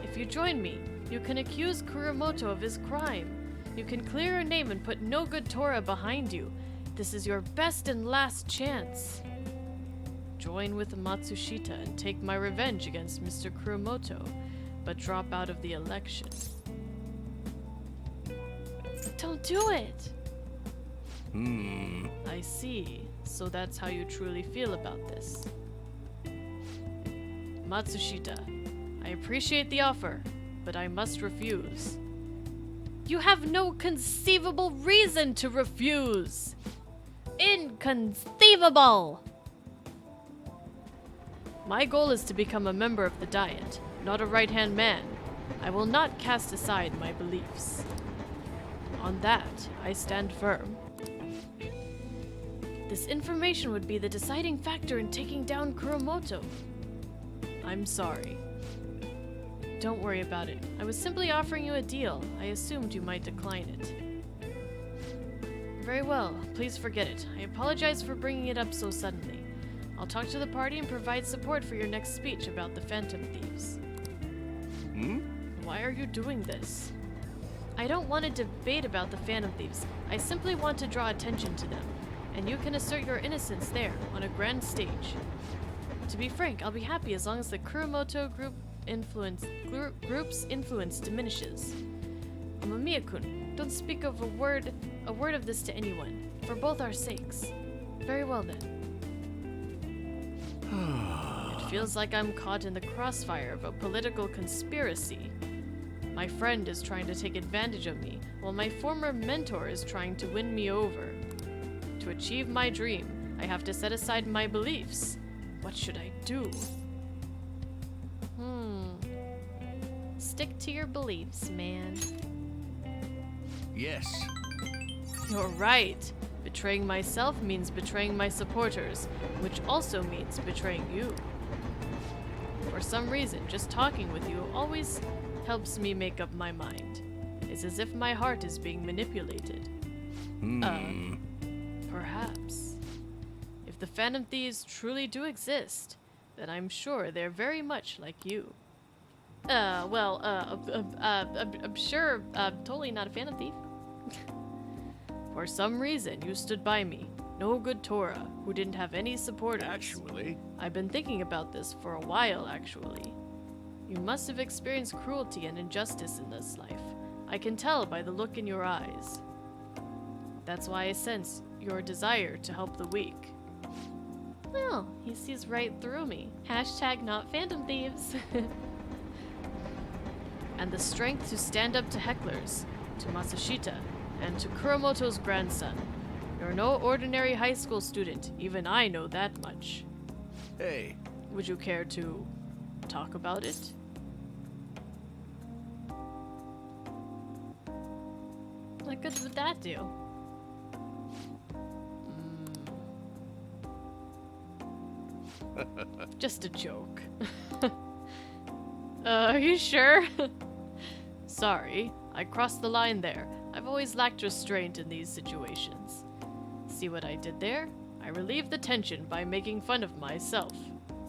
If you join me, you can accuse Kuromoto of his crime. You can clear your name and put no good Torah behind you. This is your best and last chance. Join with Matsushita and take my revenge against Mr. Kuromoto, but drop out of the election. Don't do it! I see. So that's how you truly feel about this. Matsushita, I appreciate the offer, but I must refuse. You have no conceivable reason to refuse! Inconceivable! My goal is to become a member of the Diet, not a right-hand man. I will not cast aside my beliefs. On that, I stand firm. This information would be the deciding factor in taking down Kuromoto. I'm sorry. Don't worry about it. I was simply offering you a deal. I assumed you might decline it. Very well. Please forget it. I apologize for bringing it up so suddenly. I'll talk to the party and provide support for your next speech about the Phantom Thieves. Why are you doing this? I don't want to debate about the Phantom Thieves. I simply want to draw attention to them, and you can assert your innocence there, on a grand stage. To be frank, I'll be happy as long as the Kuromoto group's influence diminishes. Amamiya-kun, don't speak of a word of this to anyone. For both our sakes. Very well then. It feels like I'm caught in the crossfire of a political conspiracy. My friend is trying to take advantage of me, while my former mentor is trying to win me over. To achieve my dream, I have to set aside my beliefs. What should I do? Stick to your beliefs, man. Yes. You're right. Betraying myself means betraying my supporters, which also means betraying you. For some reason, just talking with you always helps me make up my mind. It's as if my heart is being manipulated. Perhaps. If the Phantom Thieves truly do exist, then I'm sure they're very much like you. I'm sure, totally not a Phantom Thief. For some reason, you stood by me. No good Tora, who didn't have any supporters. Actually, I've been thinking about this for a while, actually. You must have experienced cruelty and injustice in this life. I can tell by the look in your eyes. That's why I sense your desire to help the weak. Well, he sees right through me. Hashtag not Phantom Thieves. And the strength to stand up to hecklers, to Matsushita, and to Kuramoto's grandson. You're no ordinary high school student, even I know that much. hey, Would you care to talk about it? What good would that do? Just a joke. Are you sure? Sorry, I crossed the line there. I've always lacked restraint in these situations. See what I did there? I relieved the tension by making fun of myself.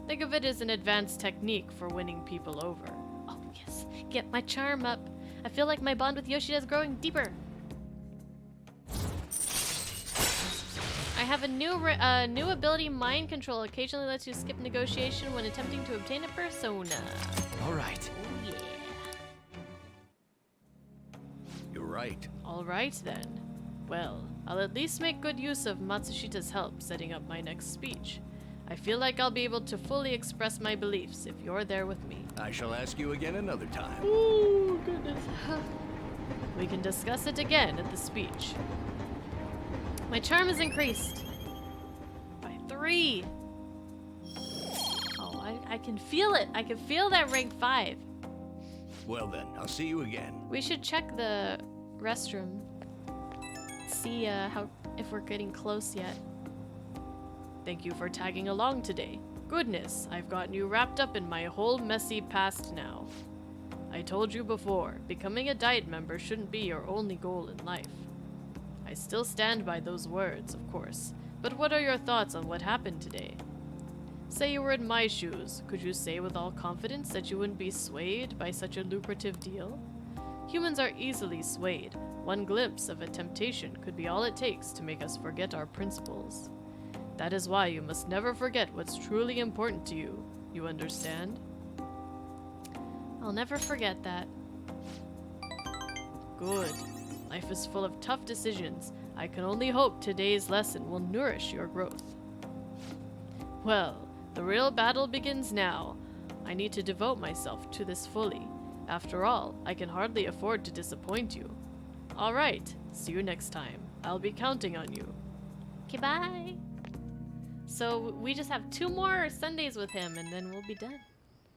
Think of it as an advanced technique for winning people over. Oh yes, get my charm up. I feel like my bond with Yoshida is growing deeper. I have a new ability, Mind Control. Occasionally lets you skip negotiation when attempting to obtain a persona. all right. Oh yeah. You're right. All right then. Well, I'll at least make good use of Matsushita's help setting up my next speech. I feel like I'll be able to fully express my beliefs if you're there with me. I shall ask you again another time. Oh, goodness. We can discuss it again at the speech. My charm is increased by 3. Oh, I can feel it. I can feel that rank 5. Well then, I'll see you again. We should check the restroom. See if we're getting close yet. Thank you for tagging along today. Goodness, I've gotten you wrapped up in my whole messy past now. I told you before, becoming a Diet member shouldn't be your only goal in life. I still stand by those words, of course, but what are your thoughts on what happened today? Say you were in my shoes, could you say with all confidence that you wouldn't be swayed by such a lucrative deal? Humans are easily swayed. One glimpse of a temptation could be all it takes to make us forget our principles. That is why you must never forget what's truly important to you. You understand? I'll never forget that. Good. Life is full of tough decisions. I can only hope today's lesson will nourish your growth. Well, the real battle begins now. I need to devote myself to this fully. After all, I can hardly afford to disappoint you. All right, see you next time. I'll be counting on you. Okay, bye. So we just have 2 more Sundays with him and then we'll be done.